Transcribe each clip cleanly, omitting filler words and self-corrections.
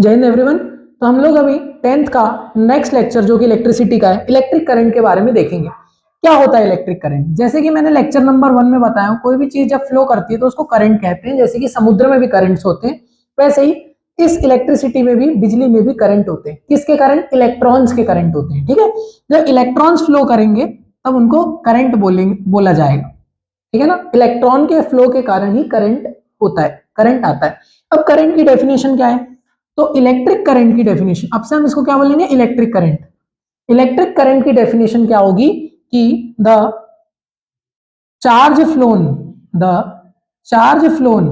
जय हिंद एवरीवन। तो हम लोग अभी 10th का नेक्स्ट लेक्चर जो कि इलेक्ट्रिसिटी का है, इलेक्ट्रिक करंट के बारे में देखेंगे। क्या होता है इलेक्ट्रिक करंट? जैसे कि मैंने लेक्चर नंबर 1 में बताया, कोई भी चीज जब फ्लो करती है तो उसको करंट कहते हैं। जैसे कि समुद्र में भी करंट्स होते हैं, वैसे ही इस इलेक्ट्रिसिटी में भी, बिजली में भी करंट होते हैं। किसके करंट? इलेक्ट्रॉन्स के करंट होते हैं। ठीक है, जब इलेक्ट्रॉन्स फ्लो करेंगे तब उनको करंट बोला जाएगा। ठीक है ना, इलेक्ट्रॉन के फ्लो के कारण ही करंट होता है, करंट आता है। अब करंट की डेफिनेशन क्या है? तो इलेक्ट्रिक करंट की डेफिनेशन, अब से हम इसको क्या बोलेंगे? Electric current. इलेक्ट्रिक करंट की डेफिनेशन क्या होगी कि the charge flown the charge flown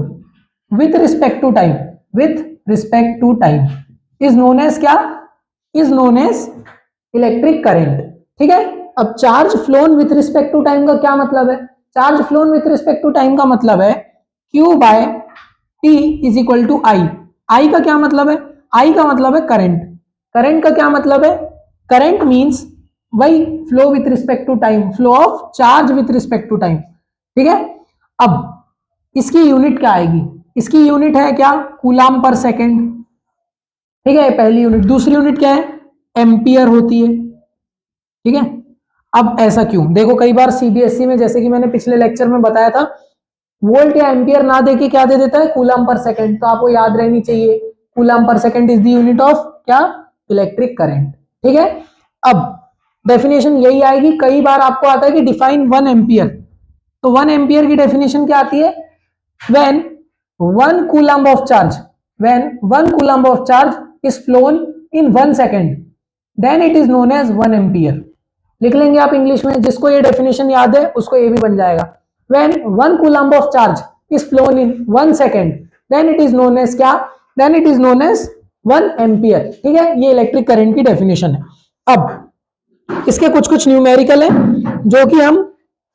with respect to time, with respect to time is known as क्या? Is known as electric current. ठीक है, अब charge flown with respect to time का क्या मतलब है? Charge flown with respect to time का मतलब है Q by T is equal to I. I का क्या मतलब है? आई का मतलब है करंट। करंट का क्या मतलब है? करंट मींस वही flow with respect to time, flow of charge with respect to time. ठीक है, अब इसकी यूनिट क्या आएगी? इसकी यूनिट है क्या? कूलाम पर सेकेंड। ठीक है, पहली यूनिट। दूसरी यूनिट क्या है? एम्पियर होती है। ठीक है, अब ऐसा क्यों? देखो कई बार सीबीएसई में, जैसे कि मैंने पिछले लेक्चर में बताया था, वोल्ट या एम्पियर ना देके क्या दे देता है? Coulomb per second. तो आपको याद रहनी चाहिए, coulomb per second is the unit of क्या? Electric current. ठीक है, अब डेफिनेशन यही आएगी। कई बार आपको आता है कि डिफाइन 1 एम्पियर, तो 1 एम्पियर की डेफिनेशन क्या आती है? When 1 coulomb of charge, when 1 coulomb of charge is flown in 1 second, then it is known as 1 ampere. लिख लेंगे आप इंग्लिश में, जिसको ये डेफिनेशन याद है उसको ये भी बन जाएगा। When 1 coulomb of charge is flown in 1 second, then it is known as क्या? Then it is known as 1 ampere। ठीक है, ये इलेक्ट्रिक करंट की डेफिनेशन है। अब इसके कुछ कुछ न्यूमेरिकल है जो कि हम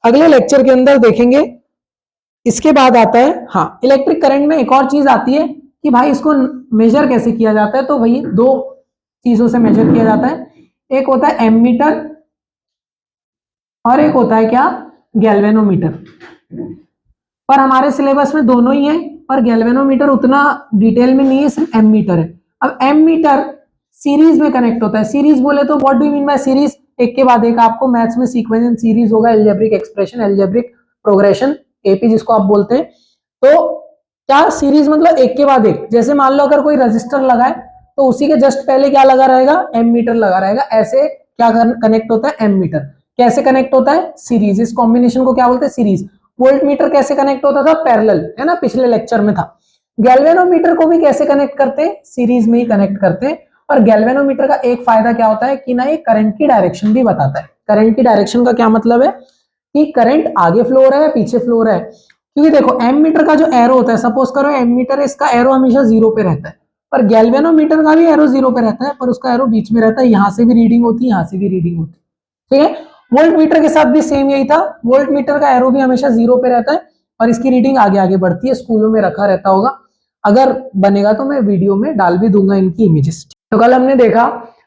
अगले लेक्चर के अंदर देखेंगे। इसके बाद आता है, हाँ, इलेक्ट्रिक करंट में एक और चीज आती है कि भाई इसको मेजर कैसे किया जाता है। तो वही दो चीजों से मेजर किया जाता है। एक होता है एमीटर और एक होता है क्या? गैल्वेनोमीटर। पर हमारे सिलेबस में दोनों ही है, पर गैल्वेनोमीटर उतना डिटेल में नहीं है, सिर्फ एम मीटर है। अब एम मीटर सीरीज में कनेक्ट होता है। सीरीज बोले तो what do you mean bye series? एक के बाद एक आपको मैथ्स में सीक्वेंस एंड सीरीज होगा, algebraic expression, algebraic progression, AP जिसको आप बोलते हैं। तो क्या सीरीज मतलब एक के बाद एक? जैसे मान लो अगर कोई रजिस्टर लगा है तो उसी के जस्ट पहले क्या लगा रहेगा? एम मीटर लगा रहेगा। ऐसे क्या कनेक्ट होता है? M metre. कैसे कनेक्ट होता है? सीरीज। इस कॉम्बिनेशन को क्या बोलते हैं? सीरीज। वोल्ट मीटर कैसे कनेक्ट होता था? पैरेलल, है ना, पिछले लेक्चर में था। गैल्वेनोमीटर को भी कैसे कनेक्ट करते हैं? सीरीज में ही कनेक्ट करते हैं। और गैल्वेनोमीटर का एक फायदा क्या होता है कि ना, ये करंट की डायरेक्शन भी बताता है। करंट की डायरेक्शन का क्या मतलब है कि करंट आगे फ्लो हो रहा है, पीछे फ्लो हो रहा है। क्योंकि देखो एम मीटर का जो एरो होता है, सपोज करो एम मीटर, इसका एरो हमेशा 0 पे रहता है। पर गैल्वेनोमीटर का भी एरो 0 पे रहता है, पर उसका एरो बीच में रहता है। यहां से भी रीडिंग होती है, यहां से भी रीडिंग होती है। ठीक है, वोल्ट मीटर के साथ भी सेम यही था। वोल्ट मीटर का एरो भी हमेशा 0 पे रहता है और इसकी रीडिंग आगे आगे बढ़ती है। स्कूलों में रखा रहता होगा, अगर बनेगा तो मैं वीडियो में डाल भी दूंगा इनकी इमेजेस। तो कल हमने देखा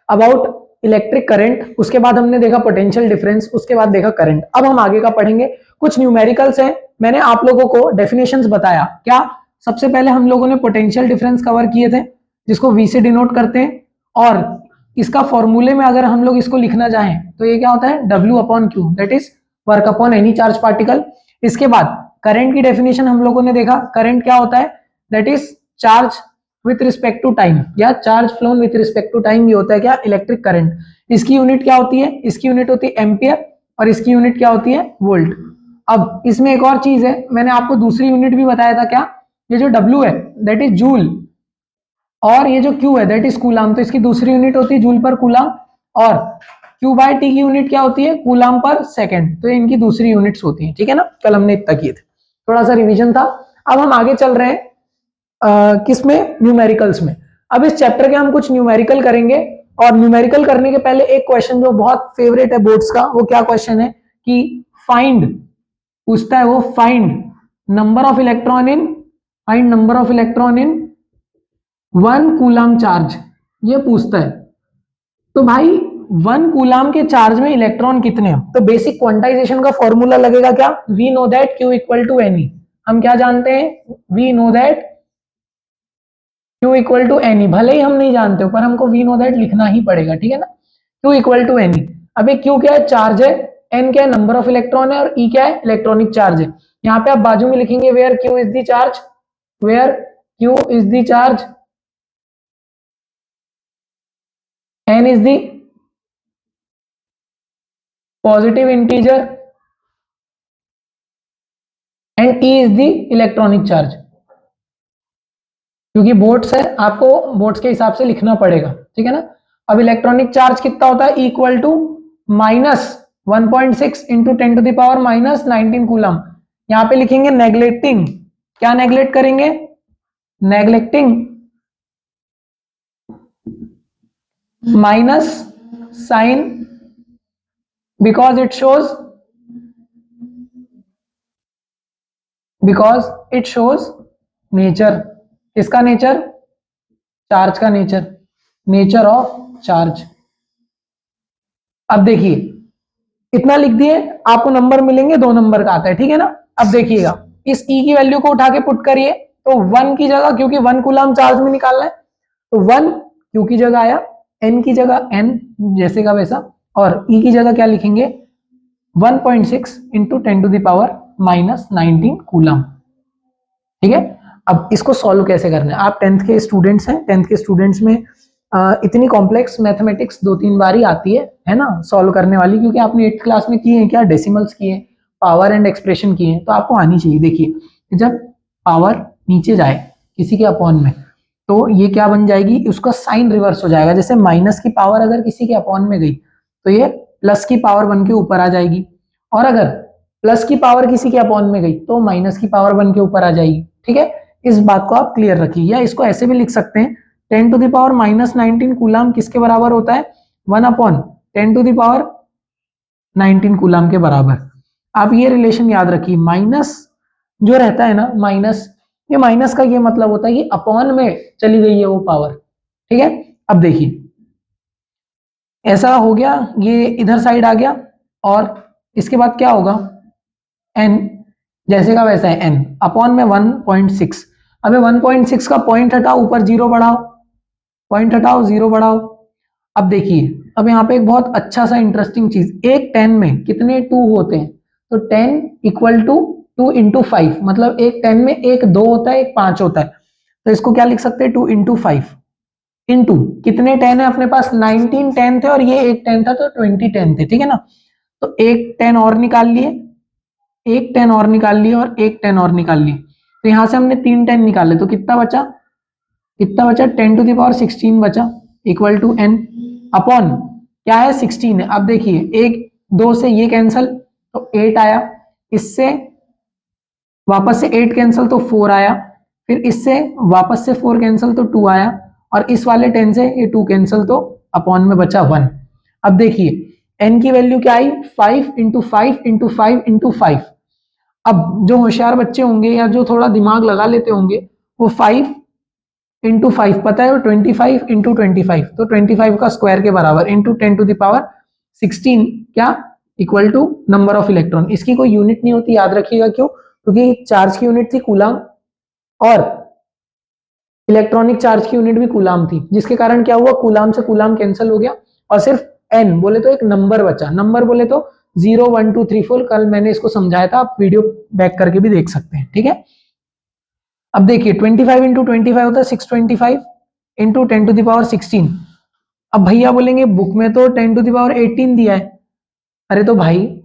अबाउट इलेक्ट्रिक करंट, उसके बाद हमने देखा पोटेंशियल डिफरेंस, उसके बाद देखा करंट। अब हम आगे का पढ़ेंगे। कुछ न्यूमेरिकल्स हैं, मैंने आप लोगों को डेफिनेशंस बताया। क्या? सबसे पहले हम लोगों ने पोटेंशियल डिफरेंस कवर किए थे, जिसको V से डिनोट करते हैं। और इसका फॉर्मूले में अगर हम लोग इसको लिखना चाहें तो ये क्या होता है? W upon Q, that is work upon any charge particle. इसके बाद करंट की डेफिनेशन हम लोगों ने देखा। करंट क्या होता है? That is charge with respect to time, या charge flown with respect to time. ये होता है क्या? Electric current. इसकी यूनिट क्या होती है? इसकी यूनिट होती है एम्पियर और इसकी यूनिट क्या होती है? वोल्ट। अब इसमें एक और चीज है, मैंने आपको दूसरी यूनिट भी बताया था। क्या? ये जो W है दैट इज जूल, और ये जो Q है दैट इज कूलाम। तो इसकी दूसरी यूनिट होती है जूल पर कूलाम, और Q बाय टी की यूनिट क्या होती है? कूलाम पर सेकंड। तो इनकी दूसरी यूनिट्स होती है। ठीक है ना, कल हमने इतना किए थे, थोड़ा सा रिवीजन था। अब हम आगे चल रहे हैं किसमें? न्यूमेरिकल्स में। अब इस चैप्टर के हम कुछ न्यूमेरिकल करेंगे, और न्यूमेरिकल करने के पहले एक क्वेश्चन जो बहुत फेवरेट है बोर्ड्स का, वो क्या क्वेश्चन है कि फाइंड, पूछता है वो, find number of electron in, find number of electron in 1 coulomb charge, ये पूछता है। तो भाई 1 कूलाम के चार्ज में इलेक्ट्रॉन कितने हैं? तो बेसिक क्वांटाइजेशन का फॉर्मूला लगेगा क्या? We know that Q equal to n. हम क्या जानते हैं? We know that Q equal to n, भले ही हम नहीं जानते हो पर हमको वी नो दैट लिखना ही पड़ेगा, ठीक है ना। Q equal to n. अब Q क्या है, चार्ज है, एन क्या है, नंबर ऑफ इलेक्ट्रॉन है, और ई क्या है, इलेक्ट्रॉनिक चार्ज है। यहाँ पे आप बाजू में लिखेंगे where Q is the charge, where Q is the charge, n is the positive integer and e is the electronic charge. क्योंकि बोट्स है, आपको बोट्स के हिसाब से लिखना पड़ेगा, ठीक है ना। अब इलेक्ट्रॉनिक चार्ज कितना होता है, equal to minus 1.6 into 10⁻⁻19 coulomb. यहां पे लिखेंगे नेग्लेक्टिंग, क्या नेग्लेक्ट करेंगे, neglecting minus sign because it shows nature, किसका नेचर, चार्ज का नेचर, नेचर ऑफ चार्ज। अब देखिए इतना लिख दिए, आपको नंबर मिलेंगे, 2 नंबर का आता है, ठीक है ना। अब देखिएगा इस ई की वैल्यू को उठा के पुट करिए, तो 1 की जगह, क्योंकि 1 कूलम चार्ज में निकालना है, तो 1 क्यू की जगह आया, एन की जगह एन जैसे का वैसा, और ई की जगह क्या लिखेंगे 1.6 इंटू 10⁻⁻19 कूलम, ठीक है। अब इसको सॉल्व कैसे करना है, आप 10th के स्टूडेंट्स हैं, 10th के स्टूडेंट्स में इतनी कॉम्प्लेक्स मैथमेटिक्स 2-3 बार ही आती है ना, सॉल्व करने वाली, क्योंकि आपने 8th क्लास में किए हैं क्या, डेसिमल्स किए, पावर एंड एक्सप्रेशन किए हैं, तो आपको आनी चाहिए। देखिए जब पावर नीचे जाए किसी के अपॉन में, तो ये क्या बन जाएगी, उसका साइन रिवर्स हो जाएगा। जैसे माइनस की पावर अगर किसी के अपॉन में गई तो ये प्लस की पावर बन के ऊपर आ जाएगी, और अगर प्लस की पावर किसी के अपॉन में गई तो माइनस की पावर बन के ऊपर आ जाएगी, ठीक है। इस बात को आप क्लियर रखिए, या इसको ऐसे भी लिख सकते हैं 10⁻⁻19 कूलम किसके बराबर होता है, 1/10⁻19 कूलम के बराबर। आप ये रिलेशन याद रखिए, माइनस जो रहता है ना, माइनस, ये माइनस का ये मतलब होता है कि अपॉन में चली गई है वो पावर, ठीक है। अब देखिए ऐसा हो गया, ये इधर साइड आ गया, और इसके बाद क्या होगा, एन जैसे का वैसा है, एन अपॉन में 1.6। अब 1.6 का पॉइंट हटाओ, ऊपर जीरो बढ़ाओ, पॉइंट हटाओ, जीरो बढ़ाओ। अब देखिए, अब यहाँ पे एक बहुत अच्छा सा इंटरेस्टिंग चीज, एक 10 में कितने 2 होते हैं, तो 10 इक्वल टू 2 इंटू 5, मतलब एक 10 में एक 2 होता है, एक 5 होता है, तो इसको क्या लिख सकते हैं, 2 इंटू 5 इंटू कितने 10 है अपने पास, 19 10 थे, और ये एक 10 था तो 20 10 थे, ठीक है ना। तो एक 10 और निकाल लिए, एक 10 और निकाल लिए, और एक 10 और निकाल लिए, तो यहां से हमने 3 10 निकाले, तो कितना बचा, कितना बचा, 10⁻16 बचा, इक्वल टू एन अपॉन क्या है 16 है। अब देखिए एक 2 से ये कैंसल तो 8 आया, इससे वापस से 8 कैंसल तो 4 आया, फिर इससे वापस से 4 कैंसल तो 2 आया, और इस वाले 10 से ये 2 कैंसल तो अपॉन में बचा 1। अब देखिए एन की वैल्यू क्या आई, 5 इंटू 5 इंटू 5 इंटू 5। अब जो होशियार बच्चे होंगे या जो थोड़ा दिमाग लगा लेते होंगे, वो 5 इंटू 5 पता है, वो 25 इंटू 25, तो 25 का स्क्वायर के बराबर इंटू 10⁻16 क्या, equal to number of electron. इसकी कोई यूनिट नहीं होती, याद रखिएगा, क्यों, क्योंकि चार्ज की यूनिट थी कूलम, और इलेक्ट्रॉनिक चार्ज की यूनिट भी कूलम थी, जिसके कारण क्या हुआ, कूलम से कूलम कैंसिल हो गया, और सिर्फ एन बोले तो एक नंबर बचा, नंबर बोले तो 0 1 2 3 4, कल मैंने इसको समझाया था, आप वीडियो बैक करके भी देख सकते हैं, ठीक है। अब देखिए 25 इंटू 25 होता है 625 इंटू 10⁻16। अब भैया बोलेंगे बुक में तो 10⁻18 दिया है, अरे तो भाई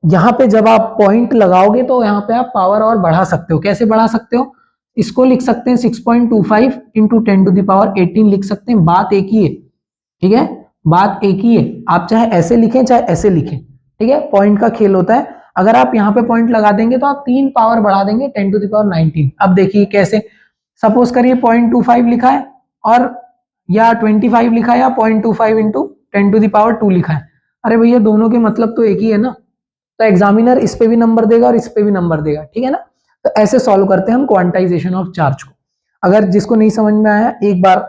यहां पे जब आप पॉइंट लगाओगे तो यहां पे आप पावर और बढ़ा सकते हो, कैसे बढ़ा सकते हो, इसको लिख सकते हैं 6.25 इंटू 10⁻18 लिख सकते हैं, बात एक ही है, ठीक है, बात एक ही है, आप चाहे ऐसे लिखें चाहे ऐसे लिखें, ठीक है, पॉइंट का खेल होता है। अगर आप यहाँ पे पॉइंट लगा देंगे तो आप 3 पावर बढ़ा देंगे 10⁻19। अब देखिए कैसे, सपोज करिए 0.25 लिखा है, और या 25 लिखा है, या 0.25 इंटू 10⁻2 लिखा है, अरे भैया दोनों के मतलब तो एक ही है ना, तो एग्जामिनर इस पे भी नंबर देगा और इस पे भी नंबर देगा, ठीक है ना। तो ऐसे सॉल्व करते हैं हम क्वांटाइजेशन ऑफ चार्ज को। अगर जिसको नहीं समझ में आया एक बार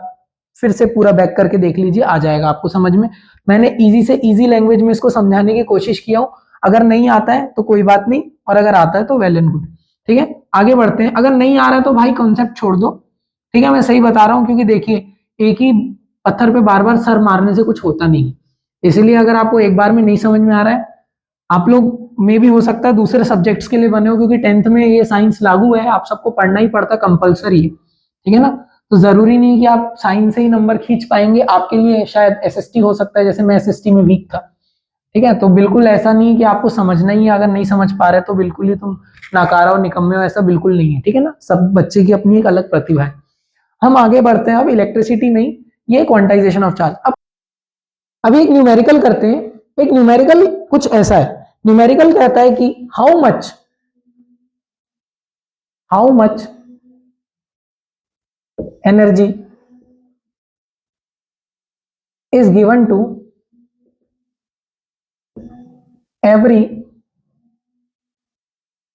फिर से पूरा बैक करके देख लीजिए, आ जाएगा आपको समझ में। मैंने इजी से इजी लैंग्वेज में इसको समझाने की कोशिश किया हूं, अगर नहीं आता है तो कोई बात नहीं, और अगर आता है तो वेल एंड गुड, ठीक है। आगे बढ़ते हैं, अगर नहीं आ रहा है तो भाई कॉन्सेप्ट छोड़ दो, ठीक है, मैं सही बता रहा हूं, क्योंकि देखिए एक ही पत्थर पे बार बार सर मारने से कुछ होता नहीं, इसलिए अगर आपको एक बार में नहीं समझ में आ रहा है, आप लोग में भी हो सकता है दूसरे सब्जेक्ट्स के लिए बने हो, क्योंकि टेंथ में ये साइंस लागू है, आप सबको पढ़ना ही पड़ता, कंपलसरी है, ठीक है ना। तो जरूरी नहीं कि आप साइंस से ही नंबर खींच पाएंगे, आपके लिए शायद एसएसटी हो सकता है, जैसे मैं एसएसटी में वीक था, ठीक है। तो बिल्कुल ऐसा नहीं कि आपको समझना ही है, अगर नहीं समझ पा रहे तो बिल्कुल ही तुम नाकारा और निकम्मे हो, ऐसा बिल्कुल नहीं है, ठीक है ना। सब बच्चे की अपनी एक अलग प्रतिभा है। हम आगे बढ़ते हैं, अब इलेक्ट्रिसिटी नहीं, ये क्वांटाइजेशन ऑफ चार्ज। अब अभी एक न्यूमेरिकल करते हैं। एक न्यूमेरिकल कुछ ऐसा है, न्यूमेरिकल कहता है कि how much energy is given to every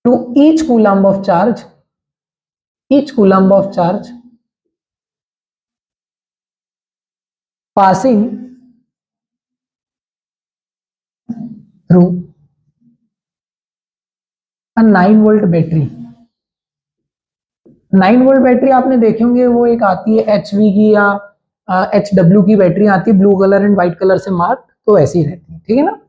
to each coulomb of charge passing through a 9 volt battery. 9 volt battery आपने देखे होंगे, वो एक आती है एचवी की या एचडब्ल्यू की बैटरी आती है, blue colour and white colour से मार्क, तो ऐसी ही रहती है, ठीक है ना।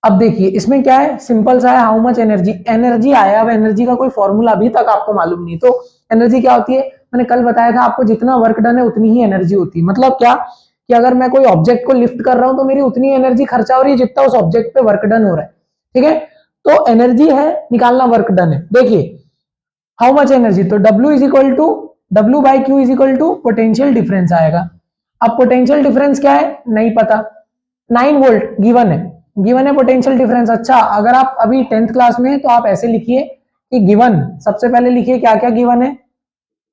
अब देखिए इसमें क्या है, सिंपल सा है, हाउ मच एनर्जी, एनर्जी आया, अब एनर्जी का कोई फॉर्मूला अभी तक आपको मालूम नहीं, तो एनर्जी क्या होती है, मैंने कल बताया था आपको, जितना वर्क डन है उतनी ही एनर्जी होती है। मतलब क्या कि अगर मैं कोई ऑब्जेक्ट को लिफ्ट कर रहा हूं तो मेरी उतनी एनर्जी खर्चा हो रही है जितना उस ऑब्जेक्ट पे वर्क डन हो रहा है, ठीक है। तो एनर्जी है, निकालना वर्क डन है। देखिए हाउ मच एनर्जी, तो W by Q is equal to potential difference आएगा। अब पोटेंशियल डिफरेंस क्या है नहीं पता, 9 वोल्ट गिवन है पोटेंशियल डिफरेंस। अच्छा, अगर आप अभी 10th क्लास में हैं तो आप ऐसे लिखिए कि गिवन, सबसे पहले लिखिए क्या क्या गिवन है,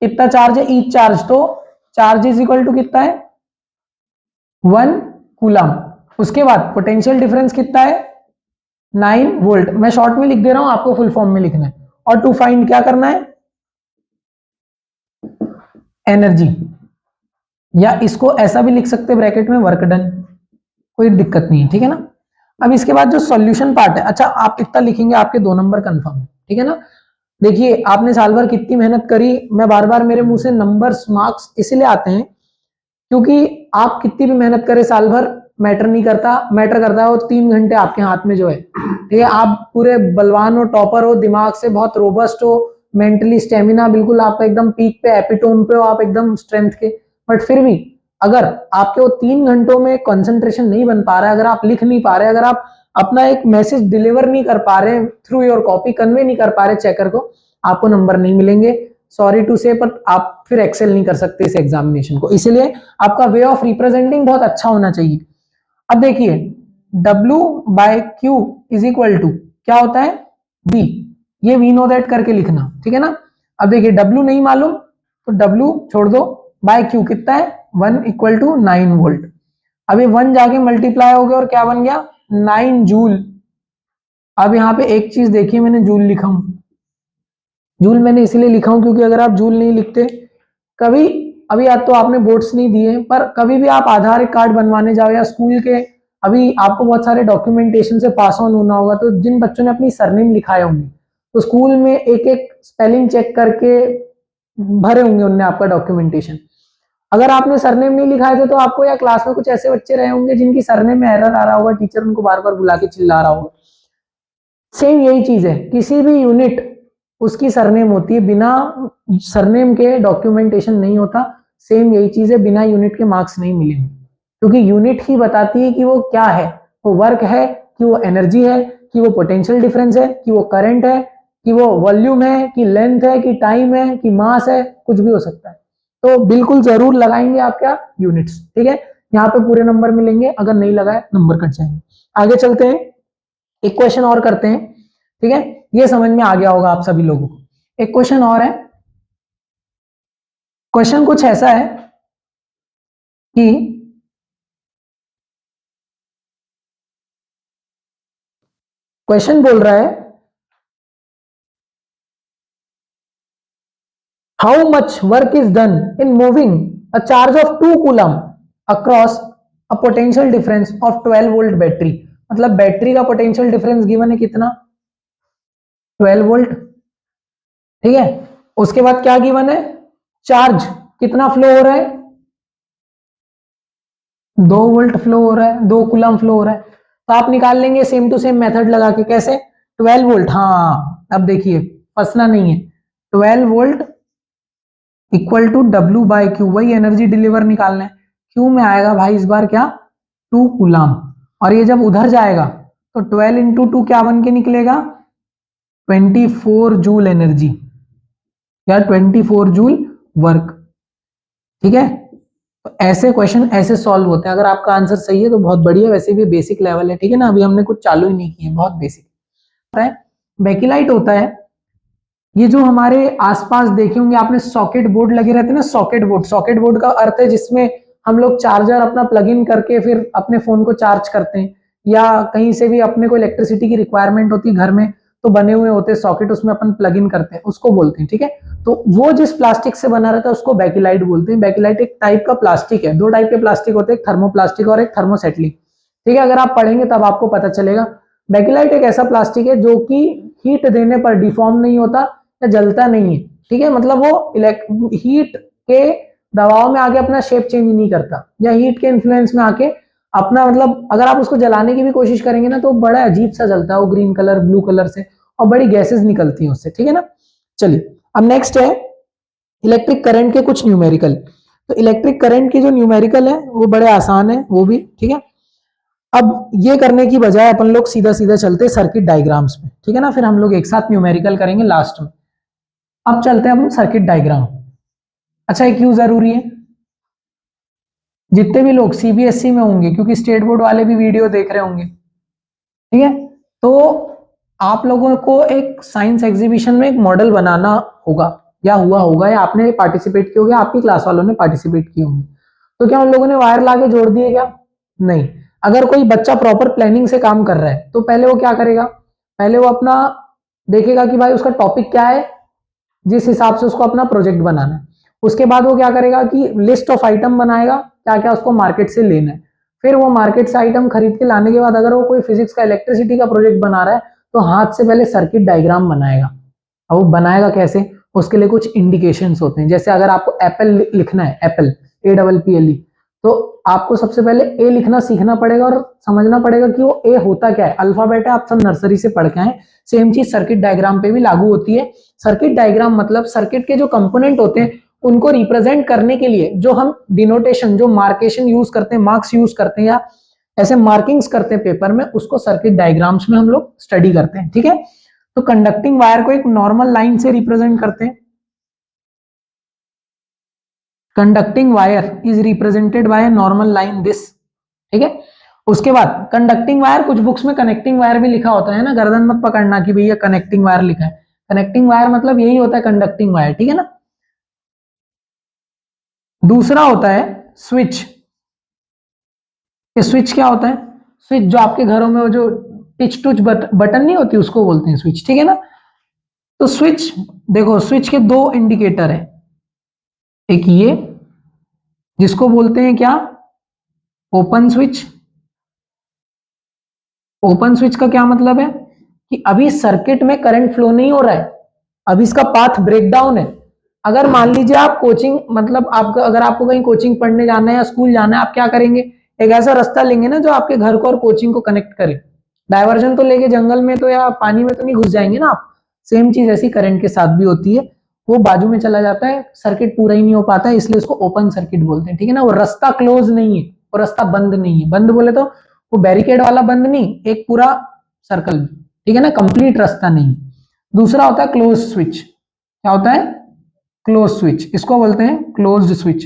कितना चार्ज है, ईच चार्ज, तो चार्ज इज इक्वल टू कितना है 1 कूलम। उसके बाद पोटेंशियल डिफरेंस कितना है 9 वोल्ट, मैं शॉर्ट में लिख दे रहा हूं, आपको फुल फॉर्म में लिखना है। और टू फाइंड क्या करना है, एनर्जी, या इसको ऐसा भी लिख सकते हैं ब्रैकेट में वर्क डन, कोई दिक्कत नहीं है, ठीक है ना। अब इसके बाद जो सॉल्यूशन पार्ट है, अच्छा आप इतना लिखेंगे आपके 2 नंबर कंफर्म है, ठीक है ना। देखिए आपने साल भर कितनी मेहनत करी, मैं बार बार मेरे मुंह से नंबर्स मार्क्स इसलिए आते हैं क्योंकि आप कितनी भी मेहनत करें साल भर मैटर नहीं करता, मैटर करता है वो 3 घंटे आपके हाथ में जो है, ठीक है। आप पूरे बलवान हो, टॉपर हो, दिमाग से बहुत रोबस्ट हो, मेंटली स्टेमिना बिल्कुल आपका एकदम पीक पे, एपिटोन पे हो आप एकदम स्ट्रेंथ के, बट फिर भी अगर आपके वो 3 घंटों में कंसंट्रेशन नहीं बन पा रहा है, अगर आप लिख नहीं पा रहे, अगर आप अपना एक मैसेज डिलीवर नहीं कर पा रहे थ्रू योर कॉपी, कन्वे नहीं कर पा रहे चेकर को, आपको नंबर नहीं मिलेंगे, सॉरी टू से, पर आप फिर एक्सेल नहीं कर सकते इस एग्जामिनेशन को, इसलिए आपका वे ऑफ रिप्रेजेंटिंग बहुत अच्छा होना चाहिए। अब देखिए W by Q is equal to क्या होता है V, ये वी नो दैट करके लिखना, ठीक है ना। अब देखिए W नहीं मालूम तो W छोड़ दो, बाय क्यू कितना है 1 इक्वल टू 9 वोल्ट। अब ये 1 जाके मल्टीप्लाई हो गया और क्या बन गया 9 जूल। अब यहाँ पे एक चीज देखिए, मैंने जूल लिखा हूं, जूल मैंने इसलिए लिखा हूं क्योंकि अगर आप जूल नहीं लिखते कभी, अभी आज तो आपने बोर्ड्स नहीं दिए, पर कभी भी आप आधार कार्ड बनवाने जाओ या स्कूल के, अभी आपको बहुत सारे डॉक्यूमेंटेशन से पास ऑन होना होगा, तो जिन बच्चों ने अपनी सरनेम लिखाए होंगे तो स्कूल में एक एक स्पेलिंग चेक करके भरे होंगे उनने आपका डॉक्यूमेंटेशन। अगर आपने सरनेम नहीं लिखाए थे तो आपको या क्लास में कुछ ऐसे बच्चे रहे होंगे जिनकी सरनेम में एरर आ रहा होगा, टीचर उनको बार बार बुला के चिल्ला रहा होगा। सेम यही चीज है, किसी भी यूनिट उसकी सरनेम होती है, बिना सरनेम के डॉक्यूमेंटेशन नहीं होता। सेम यही चीज है, बिना यूनिट के मार्क्स नहीं मिलेंगे, क्योंकि यूनिट ही बताती है कि वो क्या है, वो वर्क है कि वो एनर्जी है कि वो पोटेंशियल डिफरेंस है कि वो करंट है कि वो वॉल्यूम है कि लेंथ है कि टाइम है कि मास है, कुछ भी हो सकता है। तो बिल्कुल जरूर लगाएंगे आप क्या यूनिट्स, ठीक है। यहाँ पे पूरे नंबर मिलेंगे, अगर नहीं लगाए नंबर कट जाएंगे। आगे चलते हैं, एक क्वेश्चन और करते हैं, ठीक है। ये समझ में आ गया होगा आप सभी लोगों को। एक क्वेश्चन और है, क्वेश्चन कुछ ऐसा है कि क्वेश्चन बोल रहा है how much work is done in moving a charge of 2 coulomb across a potential difference of 12 volt battery. मतलब बैटरी का पोटेंशियल डिफरेंस गिवन है कितना 12 वोल्ट, ठीक है। उसके बाद क्या गिवन है चार्ज कितना फ्लो हो रहा है? 2 वोल्ट फ्लो हो रहा है, 2 कूलम फ्लो हो रहा है। तो आप निकाल लेंगे सेम टू सेम मेथड लगा के। कैसे? 12 वोल्ट, हाँ अब देखिए फंसना नहीं है। 12 volt equal to W by Q, वही एनर्जी डिलीवर निकालना है। क्यू में आएगा भाई इस बार क्या? 2 कूलम। और ये जब उधर जाएगा तो 12 × 2 क्या बन के निकलेगा? 24 जूल एनर्जी या 24 जूल वर्क। ठीक है, तो ऐसे क्वेश्चन ऐसे सॉल्व होते हैं। अगर आपका आंसर सही है तो बहुत बढ़िया, वैसे भी बेसिक लेवल है, ठीक है ना, अभी हमने कुछ चालू ही नहीं किया, बहुत बेसिक है। बैकिलाइट होता है ये जो हमारे आसपास देखे होंगे आपने, सॉकेट बोर्ड लगे रहते हैं ना, सॉकेट बोर्ड। सॉकेट बोर्ड का अर्थ है जिसमें हम लोग चार्जर अपना प्लग इन करके फिर अपने फोन को चार्ज करते हैं, या कहीं से भी अपने को इलेक्ट्रिसिटी की रिक्वायरमेंट होती है घर में, तो बने हुए होते हैं सॉकेट, उसमें अपन प्लग इन करते हैं, उसको बोलते हैं। ठीक है, तो वो जिस प्लास्टिक से बना रहता है उसको बैकिलाइट बोलते हैं। बैकिलाइट एक टाइप का प्लास्टिक है, 2 टाइप के प्लास्टिक होते हैं, एक थर्मोप्लास्टिक और एक थर्मोसेटलिंग। ठीक है, अगर आप पढ़ेंगे तब आपको पता चलेगा। बैकिलाइट एक ऐसा प्लास्टिक है जो कि हीट देने पर डिफॉर्म नहीं होता या जलता नहीं है। ठीक है, मतलब वो हीट के दबाव में आके अपना शेप चेंज नहीं करता, या हीट के इन्फ्लुएंस में आके अपना, मतलब अगर आप उसको जलाने की भी कोशिश करेंगे ना तो बड़ा अजीब सा जलता है वो, ग्रीन कलर ब्लू कलर से, और बड़ी गैसेस निकलती हैं उससे। ठीक है ना, चलिए अब नेक्स्ट है इलेक्ट्रिक करंट के कुछ न्यूमेरिकल। तो इलेक्ट्रिक करंट की जो न्यूमेरिकल है वो बड़े आसान है वो भी। ठीक है, अब ये करने की बजाय अपन लोग सीधा सीधा चलते सर्किट डायग्राम्स में। ठीक है ना, फिर हम लोग एक साथ न्यूमेरिकल करेंगे लास्ट में। अब चलते हैं अपन सर्किट डायग्राम। अच्छा, ये क्यों जरूरी है? जितने भी लोग सीबीएसई में होंगे, क्योंकि स्टेट बोर्ड वाले भी वीडियो देख रहे होंगे, ठीक है, तो आप लोगों को एक साइंस एग्जीबिशन में एक मॉडल बनाना होगा, या हुआ होगा, या आपने पार्टिसिपेट किया होगा, आपकी क्लास वालों ने पार्टिसिपेट किए होंगे। तो क्या उन लोगों ने वायर लाके जोड़ दिए क्या? नहीं। अगर कोई बच्चा प्रॉपर प्लानिंग से काम कर रहा है तो पहले वो क्या करेगा? पहले वो अपना देखेगा कि भाई उसका टॉपिक क्या है, जिस हिसाब से उसको अपना प्रोजेक्ट बनाना है। उसके बाद वो क्या करेगा कि लिस्ट ऑफ आइटम बनाएगा, क्या क्या उसको मार्केट से लेना है। फिर वो मार्केट से आइटम खरीद के लाने के बाद अगर वो कोई फिजिक्स का इलेक्ट्रिसिटी का प्रोजेक्ट बना रहा है तो हाथ से पहले सर्किट डायग्राम बनाएगा। अब वो बनाएगा कैसे? उसके लिए कुछ इंडिकेशंस होते हैं। जैसे अगर आपको एप्पल लिखना है, एप्पल APPLE, तो आपको सबसे पहले ए लिखना सीखना पड़ेगा और समझना पड़ेगा कि वो ए होता क्या है। अल्फाबेट है, आप सब नर्सरी से पढ़ के आए। सेम चीज सर्किट डायग्राम पे भी लागू होती है। सर्किट डायग्राम मतलब सर्किट के जो कंपोनेंट होते हैं उनको रिप्रेजेंट करने के लिए जो हम डिनोटेशन, जो मार्केशन यूज करते हैं, मार्क्स यूज करते हैं, या ऐसे मार्किंग्स करते हैं पेपर में, उसको सर्किट डायग्राम्स में हम लोग स्टडी करते हैं। ठीक है, तो कंडक्टिंग वायर को एक नॉर्मल लाइन से रिप्रेजेंट करते हैं। Conducting wire is represented by normal line this. ठीक है, उसके बाद कंडक्टिंग वायर, कुछ बुक्स में कनेक्टिंग वायर भी लिखा होता है ना, गर्दन मत पकड़ना कि भैया कनेक्टिंग वायर लिखा है। कनेक्टिंग वायर मतलब यही होता है, कंडक्टिंग वायर। ठीक है ना, दूसरा होता है स्विच। ये स्विच क्या होता है? स्विच जो आपके घरों में वो जो टिच टुच बटन नहीं होती उसको बोलते हैं स्विच। ठीक है ना, तो स्विच, देखो स्विच के 2 इंडिकेटर है। एक ये जिसको बोलते हैं क्या? Open switch. ओपन स्विच का क्या मतलब है कि अभी सर्किट में करंट फ्लो नहीं हो रहा है, अभी इसका पाथ ब्रेकडाउन है। अगर मान लीजिए आप कोचिंग, मतलब आपका, अगर आपको कहीं कोचिंग पढ़ने जाना है या स्कूल जाना है, आप क्या करेंगे? एक ऐसा रास्ता लेंगे ना जो आपके घर को और कोचिंग को कनेक्ट करे। डायवर्जन तो लेके जंगल में तो या पानी में तो नहीं घुस जाएंगे ना आप। सेम चीज ऐसी करंट के साथ भी होती है, वो बाजू में चला जाता है, सर्किट पूरा ही नहीं हो पाता है, इसलिए उसको ओपन सर्किट बोलते हैं। ठीक है ना, वो रास्ता क्लोज नहीं है, वो रास्ता बंद नहीं है। बंद बोले तो वो बैरिकेड वाला बंद नहीं, एक पूरा सर्कल। ठीक है ना, कंप्लीट रास्ता नहीं। दूसरा होता है क्लोज स्विच। क्या होता है? क्लोज स्विच, इसको बोलते हैं क्लोज्ड स्विच।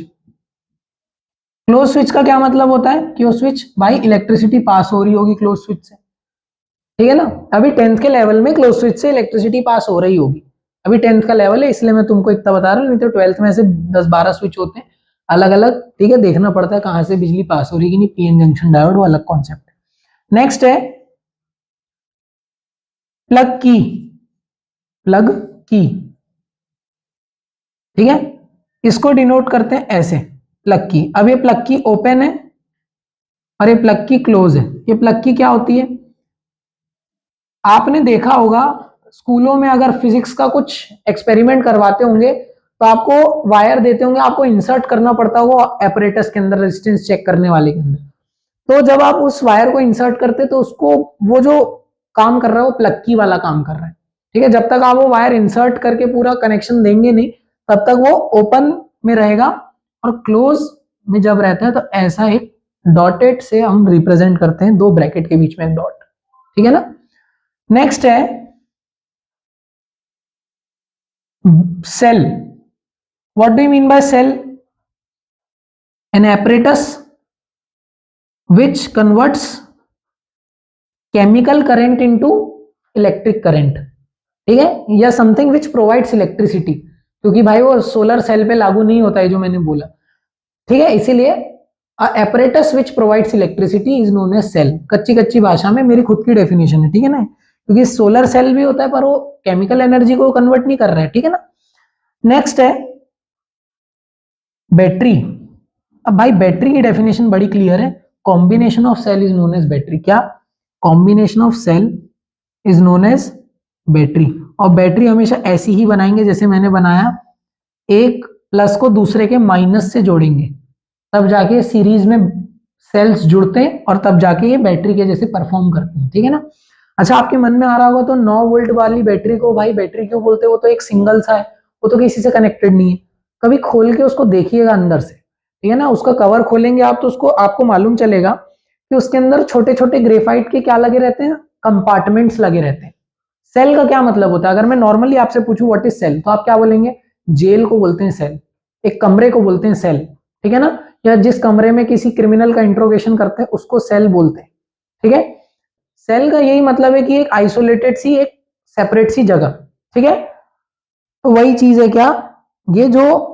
क्लोज स्विच का क्या मतलब होता है कि वो स्विच, भाई इलेक्ट्रिसिटी पास हो रही होगी क्लोज स्विच से। ठीक है ना, अभी 10th के लेवल में क्लोज स्विच से इलेक्ट्रिसिटी पास हो रही होगी। अभी 10th का लेवल है इसलिए मैं तुमको इतना बता रहा हूँ, नहीं तो 12th में ऐसे 10-12 स्विच होते हैं अलग अलग। ठीक है, देखना पड़ता है कहां से बिजली पास हो रही है कि नहीं, पीएन जंक्शन डायोड, वो अलग कॉन्सेप्ट है। नेक्स्ट है प्लग की। प्लग की, ठीक है, इसको डिनोट करते हैं ऐसे, प्लग की। अब ये प्लग की ओपन है और ये प्लग की क्लोज है। ये प्लग की क्या होती है? आपने देखा होगा स्कूलों में अगर फिजिक्स का कुछ एक्सपेरिमेंट करवाते होंगे तो आपको वायर देते होंगे, आपको इंसर्ट करना पड़ता होगा एपरेटस के अंदर, रेजिस्टेंस चेक करने वाले के अंदर। तो जब आप उस वायर को इंसर्ट करते तो उसको वो जो काम कर रहा है वो प्लक्की वाला काम कर रहा है, ठीक है। जब तक आप वो वायर इंसर्ट करके पूरा कनेक्शन देंगे नहीं तब तक वो ओपन में रहेगा, और क्लोज में जब रहता है तो ऐसा एक डॉटेड से हम रिप्रेजेंट करते हैं, दो ब्रैकेट के बीच में एक डॉट, ठीक है ना। नेक्स्ट है cell. What do you mean by cell? An apparatus which converts chemical current into electric current, ठीक है, या समथिंग विच प्रोवाइड्स इलेक्ट्रिसिटी, क्योंकि भाई वो सोलर सेल पे लागू नहीं होता है जो मैंने बोला, ठीक है। इसीलिए apparatus which provides electricity is known as cell। कच्ची कच्ची भाषा में मेरी खुद की डेफिनेशन है, ठीक है ना, क्योंकि सोलर सेल भी होता है पर वो केमिकल एनर्जी को कन्वर्ट नहीं कर रहा है, ठीक है ना। नेक्स्ट है बैटरी। अब भाई बैटरी की डेफिनेशन बड़ी क्लियर है, combination of cell is known as battery. क्या? Combination of cell is known as battery. और बैटरी हमेशा ऐसी ही बनाएंगे जैसे मैंने बनाया, एक प्लस को दूसरे के माइनस से जोड़ेंगे, तब जाके सीरीज में सेल्स जुड़ते हैं और तब जाके ये बैटरी के जैसे परफॉर्म करते हैं, ठीक है ना। अच्छा, आपके मन में आ रहा होगा तो 9 वोल्ट वाली बैटरी को भाई बैटरी क्यों बोलते हैं? वो तो एक सिंगल सा है, वो तो किसी से कनेक्टेड नहीं है। कभी खोल के उसको देखिएगा अंदर से, ठीक है ना, उसका कवर खोलेंगे आप तो उसको आपको मालूम चलेगा कि उसके अंदर छोटे छोटे ग्रेफाइट के क्या लगे रहते हैं, कंपार्टमेंट्स लगे रहते हैं। सेल का क्या मतलब होता है? अगर मैं नॉर्मली आपसे पूछूं व्हाट इज सेल, तो आप क्या बोलेंगे? जेल को बोलते हैं सेल, एक कमरे को बोलते हैं सेल, ठीक है ना, या जिस कमरे में किसी क्रिमिनल का इंट्रोगेशन करते हैं उसको सेल बोलते हैं, ठीक है। सेल का यही मतलब है कि एक आइसोलेटेड सी, एक सेपरेट सी जगह, ठीक है। तो वही चीज है क्या, ये जो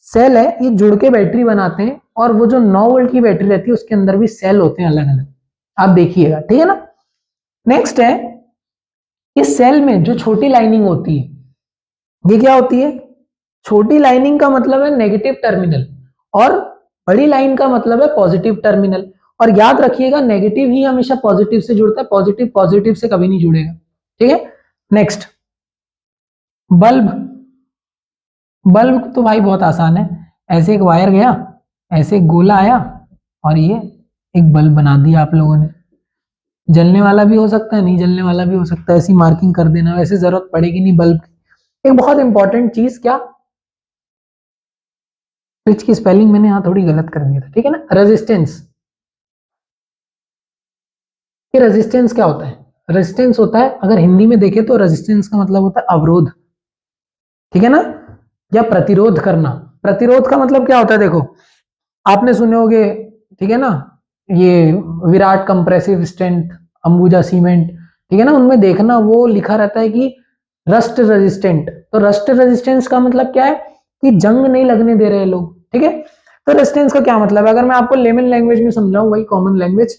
सेल है ये जुड़ के बैटरी बनाते हैं, और वो जो 9 वोल्ट की बैटरी रहती है उसके अंदर भी सेल होते हैं अलग अलग, आप देखिएगा, ठीक है ना। नेक्स्ट है, इस सेल में जो छोटी लाइनिंग होती है ये क्या होती है? छोटी लाइनिंग का मतलब है नेगेटिव टर्मिनल, और बड़ी लाइन का मतलब है पॉजिटिव टर्मिनल। और याद रखिएगा नेगेटिव ही हमेशा पॉजिटिव से जुड़ता है, पॉजिटिव पॉजिटिव से कभी नहीं जुड़ेगा, ठीक है। Next, bulb. बल्ब तो भाई बहुत आसान है, ऐसे एक वायर गया, ऐसे एक गोला आया, और ये एक बल्ब बना दिया आप लोगों ने। जलने वाला भी हो सकता है, नहीं जलने वाला भी हो सकता है, ऐसी मार्किंग कर देना, वैसे जरूरत पड़ेगी नहीं बल्ब की। एक बहुत इंपॉर्टेंट चीज, क्या? स्विच की स्पेलिंग मैंने यहाँ थोड़ी गलत कर दिया था, ठीक है ना। रेजिस्टेंस। ये रेजिस्टेंस क्या होता है? रेजिस्टेंस होता है, अगर हिंदी में देखें तो रेजिस्टेंस का मतलब होता है अवरोध, ठीक है ना, या प्रतिरोध करना। प्रतिरोध का मतलब क्या होता है? देखो, आपने सुने होंगे, ठीक है ना, ये Virat compressive strength, Ambuja cement, ठीक है ना, उनमें देखना वो लिखा रहता है कि रस्ट रेजिस्टेंट। तो रस्ट रेजिस्टेंस का मतलब क्या है? कि जंग नहीं लगने दे रहे लोग, ठीक है। तो रेजिस्टेंस का क्या मतलब है? अगर मैं आपको लेमन लैंग्वेज में समझाऊं, वही कॉमन लैंग्वेज,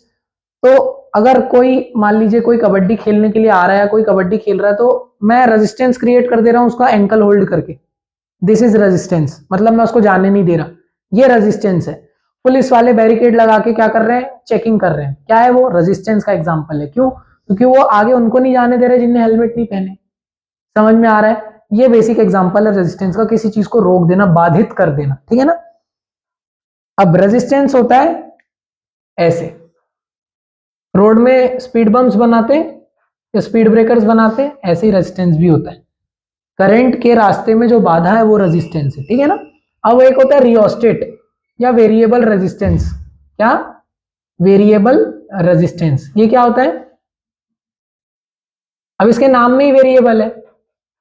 तो अगर कोई मान लीजिए कोई कबड्डी खेलने के लिए आ रहा है, कोई कबड्डी खेल रहा है, तो मैं रेजिस्टेंस क्रिएट कर दे रहा हूं उसका एंकल होल्ड करके, दिस इज रेजिस्टेंस, मतलब मैं उसको जाने नहीं दे रहा, ये रेजिस्टेंस है। पुलिस वाले बैरिकेड लगा के क्या कर रहे हैं? चेकिंग कर रहे हैं, क्या है वो? रेजिस्टेंस का एग्जांपल है। क्यों? क्योंकि वो आगे उनको नहीं जाने दे रहे जिनने हेलमेट नहीं पहने। समझ में आ रहा है? ये बेसिक एग्जांपल है रेजिस्टेंस का, किसी चीज को रोक देना, बाधित कर देना, ठीक है ना। अब रेजिस्टेंस होता है ऐसे, रोड में स्पीड बम्प्स बनाते या स्पीड ब्रेकर्स बनाते, ऐसे ही रेजिस्टेंस भी होता है। करंट के रास्ते में जो बाधा है वो रेजिस्टेंस है, ठीक है ना। अब एक होता है रियोस्टेट या वेरिएबल रेजिस्टेंस। क्या? वेरिएबल रेजिस्टेंस, ये क्या होता है? अब इसके नाम में ही वेरिएबल है,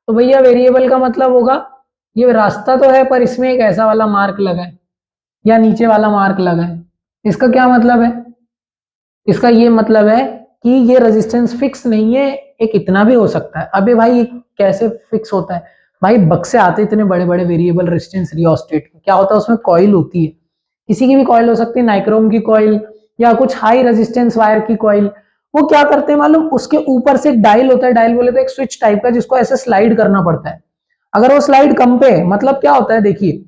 तो भैया वेरिएबल का मतलब होगा ये रास्ता तो है पर इसमें एक ऐसा वाला मार्क लगा है या नीचे वाला मार्क लगा है। इसका क्या मतलब है? इसका ये मतलब है कि ये रेजिस्टेंस फिक्स नहीं है, एक इतना भी हो सकता है। अबे भाई ये कैसे फिक्स होता है? भाई बक्से आते इतने बड़े बड़े वेरिएबल रेजिस्टेंस रियोस्टेट, क्या होता है उसमें कॉइल होती है, किसी की भी कॉइल हो सकती है, नाइक्रोम की कॉइल या कुछ हाई रेजिस्टेंस वायर की कॉइल। वो क्या करते हैं मालूम? उसके ऊपर से एक डायल होता है, डायल बोले तो एक स्विच टाइप का, जिसको ऐसे स्लाइड करना पड़ता है। अगर वो स्लाइड कम पे है, मतलब क्या होता है देखिए,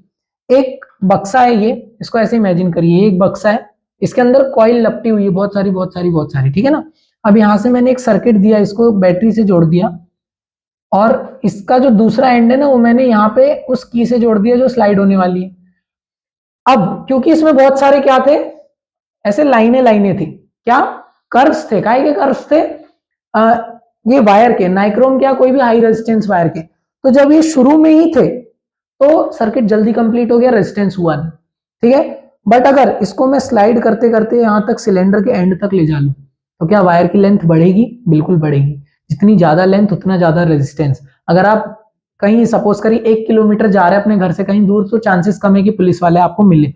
एक बक्सा है ये, इसको ऐसे इमेजिन करिए, एक बक्सा है, इसके अंदर कॉइल लपटी हुई है बहुत सारी बहुत सारी बहुत सारी, ठीक है ना। अब यहां से मैंने एक सर्किट दिया, इसको बैटरी से जोड़ दिया, और इसका जो दूसरा एंड है ना वो मैंने यहाँ पे उस की से जोड़ दिया जो स्लाइड होने वाली है। अब क्योंकि इसमें बहुत सारे क्या थे, ऐसे लाइनें लाइनें थी, क्या कर्व्स थे, काय के कर्व्स थे, ये वायर के, नाइक्रोम क्या कोई भी हाई रेजिस्टेंस वायर के। तो जब ये शुरू में ही थे तो सर्किट जल्दी कंप्लीट हो गया, रेजिस्टेंस हुआ नहीं, ठीक है। बट अगर इसको मैं स्लाइड करते करते यहां तक सिलेंडर के एंड तक ले जा लूं तो क्या वायर की लेंथ बढ़ेगी? बिल्कुल बढ़ेगी। जितनी ज्यादा लेंथ उतना ज्यादा रेजिस्टेंस। अगर आप कहीं सपोज करिए 1 किलोमीटर जा रहे हैं अपने घर से कहीं दूर तो चांसेस कम है कि पुलिस वाले आपको मिले।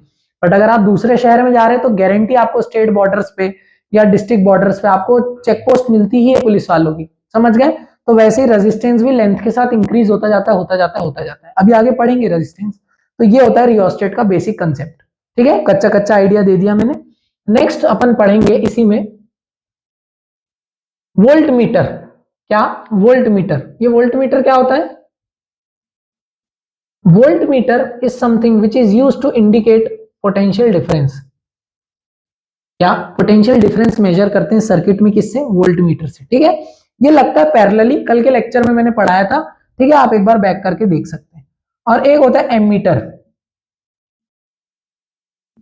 बट अगर आप दूसरे शहर में जा रहे हैं तो गारंटी आपको स्टेट बॉर्डर्स पे या डिस्ट्रिक्ट बॉर्डर्स पे आपको चेक पोस्ट मिलती ही है पुलिस वालों की, समझ गए। तो वैसे ही रेजिस्टेंस भी लेंथ के साथ इंक्रीज होता जाता है, होता जाता है, होता जाता है। अभी आगे पढ़ेंगे रेजिस्टेंस। तो ये होता है रियोस्टेट का बेसिक कंसेप्ट, ठीक है। कच्चा कच्चा आइडिया दे दिया मैंने। नेक्स्ट अपन पढ़ेंगे इसी में वोल्ट मीटर। क्या? Voltmeter. ये वोल्ट मीटर क्या होता है? Voltmeter is something which is used to indicate potential difference. क्या? पोटेंशियल डिफरेंस मेजर करते हैं सर्किट में, किससे? वोल्ट मीटर से, ठीक है। ये लगता है पैरेलली, कल के लेक्चर में मैंने पढ़ाया था, ठीक है, आप एक बार बैक करके देख सकते हैं। और एक होता है एमीटर।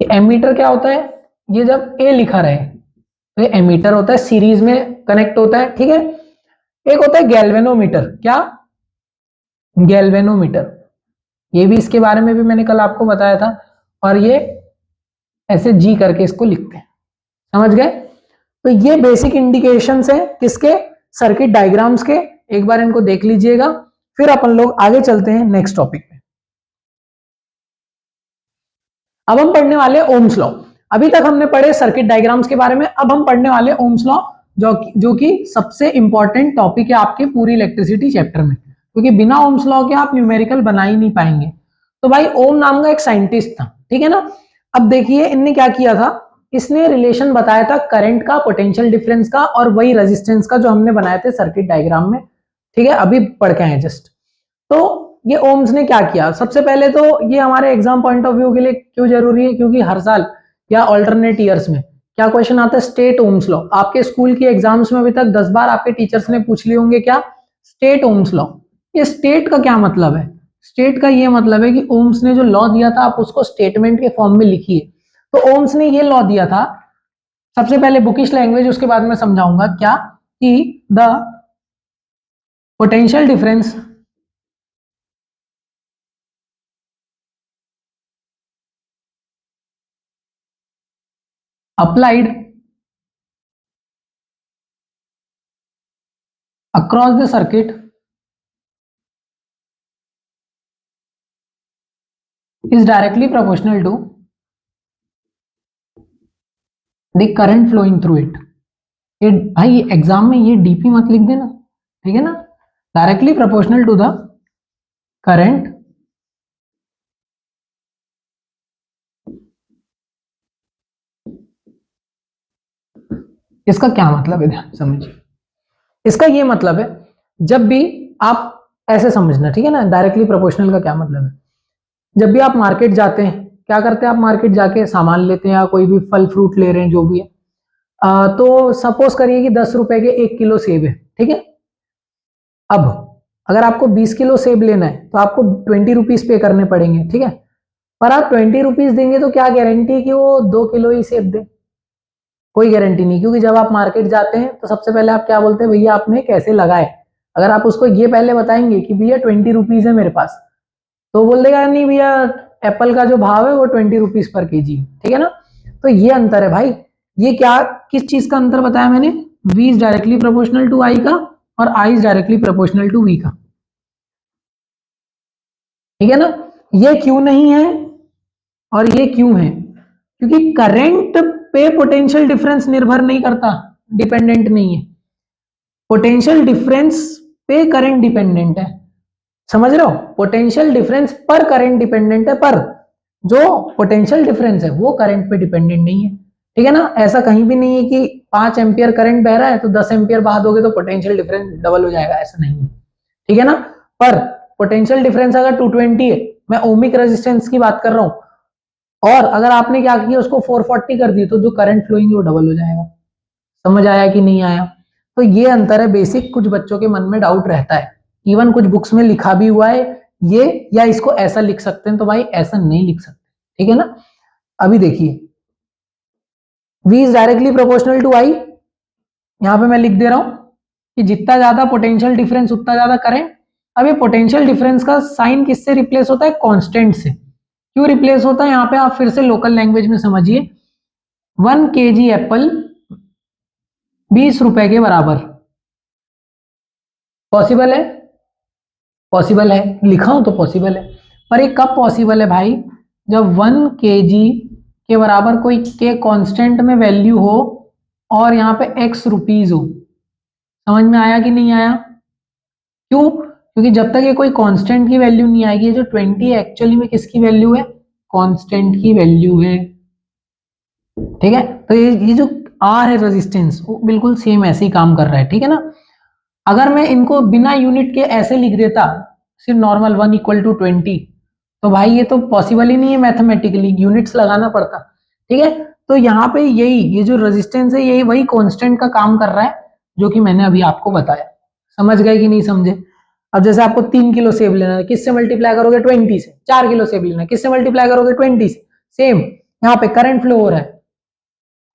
एमीटर क्या होता है? ये जब ए लिखा रहे तो ये एमीटर होता है, सीरीज में कनेक्ट होता है, ठीक है। एक होता है गैल्वेनोमीटर। क्या? गैल्वेनोमीटर। ये भी, इसके बारे में भी मैंने कल आपको बताया था। और ये ऐसे जी करके इसको लिखते हैं, समझ गए। तो ये बेसिक इंडिकेशंस है किसके? सर्किट डायग्राम्स के। एक बार इनको देख लीजिएगा, फिर अपन लोग आगे चलते हैं नेक्स्ट टॉपिक पे। अब हम पढ़ने वाले ओम्स लॉ। अभी तक हमने पढ़े सर्किट डायग्राम्स के बारे में, अब हम पढ़ने वाले ओम्स लॉ, जो कि सबसे इंपॉर्टेंट टॉपिक है आपके पूरी इलेक्ट्रिसिटी चैप्टर में, क्योंकि बिना ओम्स लॉ के आप न्यूमेरिकल बना ही नहीं पाएंगे। तो भाई ओम नाम का एक साइंटिस्ट था, ठीक है ना। अब देखिए इनने क्या किया था, इसने रिलेशन बताया था करंट का, पोटेंशियल डिफरेंस का, और वही रेजिस्टेंस का जो हमने बनाए थे सर्किट डायग्राम में, ठीक है, अभी पढ़ के आए जस्ट। तो ये ओम्स ने क्या किया, सबसे पहले तो ये हमारे एग्जाम पॉइंट ऑफ व्यू के लिए क्यों जरूरी है, क्योंकि हर साल या ऑल्टरनेट ईयर्स में क्या क्वेश्चन आता है, स्टेट ओम्स लॉ। आपके स्कूल की एग्जाम्स में अभी तक 10 बार आपके टीचर्स ने पूछ लिए होंगे, क्या? State Ohm's law. ये स्टेट का क्या मतलब है? स्टेट का ये मतलब है कि ओम्स ने जो लॉ दिया था आप उसको स्टेटमेंट के फॉर्म में लिखिए। तो ओम्स ने ये लॉ दिया था, सबसे पहले बुकिश लैंग्वेज, उसके बाद मैं समझाऊंगा क्या, कि the potential difference applied across the circuit is directly proportional to the current flowing through it। ये भाई एग्जाम में ये डीपी मत लिख देना, ठीक है ना। Directly proportional to the current इसका क्या मतलब है, ध्यान समझिए। इसका ये मतलब है, जब भी आप ऐसे समझना, ठीक है ना, डायरेक्टली प्रोपोर्शनल का क्या मतलब है। जब भी आप मार्केट जाते हैं, क्या करते हैं आप? मार्केट जाके सामान लेते हैं या कोई भी फल फ्रूट ले रहे हैं, जो भी है। तो सपोज करिए कि 10 रुपए के 1 किलो सेब है, ठीक है। अब अगर आपको 20 किलो सेब लेना है तो आपको 20 रुपीज पे करने पड़ेंगे, ठीक है। पर आप 20 रुपीज देंगे तो क्या गारंटी कि वो 2 किलो ही सेब दे? कोई गारंटी नहीं, क्योंकि जब आप मार्केट जाते हैं तो सबसे पहले आप क्या बोलते हैं, भैया आपने कैसे लगाए। अगर आप उसको ये पहले बताएंगे कि भैया 20 रुपीज है मेरे पास, तो बोल देगा नहीं भैया एप्पल का जो भाव है वो 20 रुपीज पर केजी, ठीक है ना। तो ये अंतर है भाई। ये क्या, किस चीज का अंतर बताया मैंने? V is directly proportional to I का, और I is directly proportional to V का, ठीक है ना। ये क्यों नहीं है और ये क्यों है? क्योंकि करंट पे पोटेंशियल डिफरेंस निर्भर नहीं करता, डिपेंडेंट नहीं है। पोटेंशियल डिफरेंस पे करंट डिपेंडेंट है, समझ रहे हो। पोटेंशियल डिफरेंस पर करंट डिपेंडेंट है, पर जो पोटेंशियल डिफरेंस है वो करंट पे डिपेंडेंट नहीं है, ठीक है ना। ऐसा कहीं भी नहीं है कि 5 एम्पियर करंट बह रहा है तो 10 एम्पियर बहा दोगे तो पोटेंशियल डिफरेंस डबल हो जाएगा, ऐसा नहीं है, ठीक है ना। पर पोटेंशियल डिफरेंस अगर 220 है, मैं ओमिक रेजिस्टेंस की बात कर रहा हूं, और अगर आपने क्या किया उसको 440 कर दी तो जो करंट फ्लोइंग वो डबल हो जाएगा। समझ आया कि नहीं आया? तो ये अंतर है बेसिक, कुछ बच्चों के मन में डाउट रहता है इवन कुछ बुक्स में लिखा भी हुआ है ये, या इसको ऐसा लिख सकते हैं, तो भाई ऐसा नहीं लिख सकते, ठीक है ना। अभी देखिए V is directly proportional to I, यहां पे मैं लिख दे रहा हूं कि जितना ज्यादा पोटेंशियल डिफरेंस उतना ज्यादा करंट। अब ये पोटेंशियल डिफरेंस का साइन किससे रिप्लेस होता है? कांस्टेंट से। क्यों रिप्लेस होता है? यहां पे आप फिर से लोकल लैंग्वेज में समझिए, 1 kg एप्पल 20 रुपए के बराबर। पॉसिबल है? पॉसिबल है, लिखा हूं तो पॉसिबल है, पर ये कब पॉसिबल है भाई? जब 1 kg के बराबर कोई के कांस्टेंट में वैल्यू हो और यहाँ पे x रुपीज हो। समझ में आया कि नहीं आया? क्यों? क्योंकि जब तक ये कोई कांस्टेंट की वैल्यू नहीं आएगी, जो 20 एक्चुअली में किसकी वैल्यू है? कांस्टेंट की वैल्यू है, ठीक है। तो ये जो आर है रेजिस्टेंस, वो बिल्कुल सेम ऐसे ही काम कर रहा है, ठीक है ना। अगर मैं इनको बिना यूनिट के ऐसे लिख देता, सिर्फ नॉर्मल 1 = 20, तो भाई ये तो पॉसिबल ही नहीं है, मैथमेटिकली यूनिट्स लगाना पड़ता, ठीक है। तो यहाँ पे यही ये जो रेजिस्टेंस है, यही वही कांस्टेंट का काम कर रहा है जो कि मैंने अभी आपको बताया। समझ गए कि नहीं समझे? अब जैसे आपको 3 किलो सेब लेना है, किससे मल्टीप्लाई करोगे? 20 से। 4 किलो सेब लेना है, किससे मल्टीप्लाई करोगे? 20 से। सेम यहाँ पे करंट फ्लो हो रहा है,